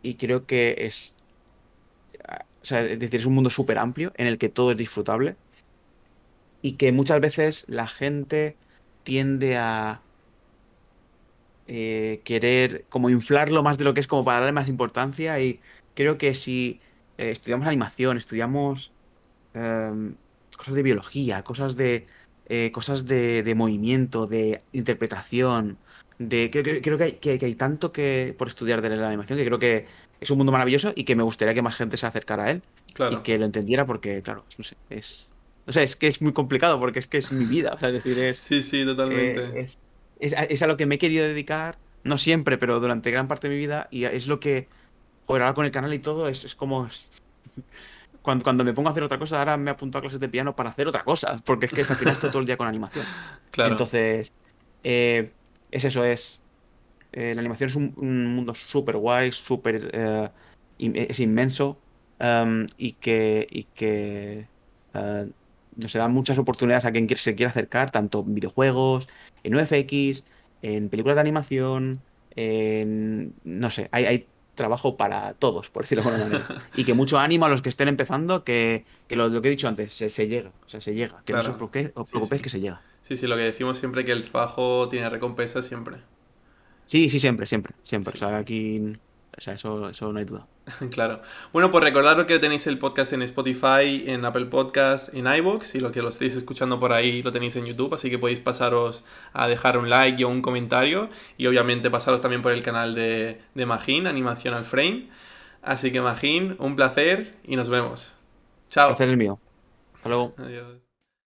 y creo que o sea, es decir, es un mundo súper amplio en el que todo es disfrutable y que muchas veces la gente tiende a querer como inflarlo más de lo que es como para darle más importancia y creo que si estudiamos animación, estudiamos em, cosas de biología, cosas de movimiento, de interpretación, creo que hay tanto que por estudiar de la animación que creo que es un mundo maravilloso y que me gustaría que más gente se acercara a él y Claro. que lo entendiera porque, claro, no sé, o sea, es que es muy complicado porque es que es mi vida, o sea, es decir, Sí, totalmente. es a lo que me he querido dedicar, no siempre, pero durante gran parte de mi vida y es lo que, joder, ahora con el canal y todo, es como... Cuando me pongo a hacer otra cosa, ahora me he apuntado a clases de piano para hacer otra cosa, porque es que al final estoy todo el día con animación. Claro. Entonces, es eso, la animación es un mundo súper guay, súper, es inmenso, y que nos da muchas oportunidades a quien se quiera acercar, tanto en videojuegos, en UFX, en películas de animación, no sé, hay trabajo para todos, por decirlo de alguna manera. Y que mucho ánimo a los que estén empezando, que lo que he dicho antes, se llega, o sea, se llega, que no Claro. os Sí, preocupéis sí. que se llega. Sí, lo que decimos siempre que el trabajo tiene recompensa siempre. Sí, sí, siempre. O Sí, sea, sí. aquí, o sea, eso no hay duda. Claro. Bueno, pues recordad que tenéis el podcast en Spotify, en Apple Podcasts, en iVoox y lo que lo estéis escuchando por ahí lo tenéis en YouTube, así que podéis pasaros a dejar un like o un comentario y obviamente pasaros también por el canal de Magín, Animación al Frame. Así que Magín, un placer y nos vemos. El placer Chao. es mío. Hasta luego. Adiós.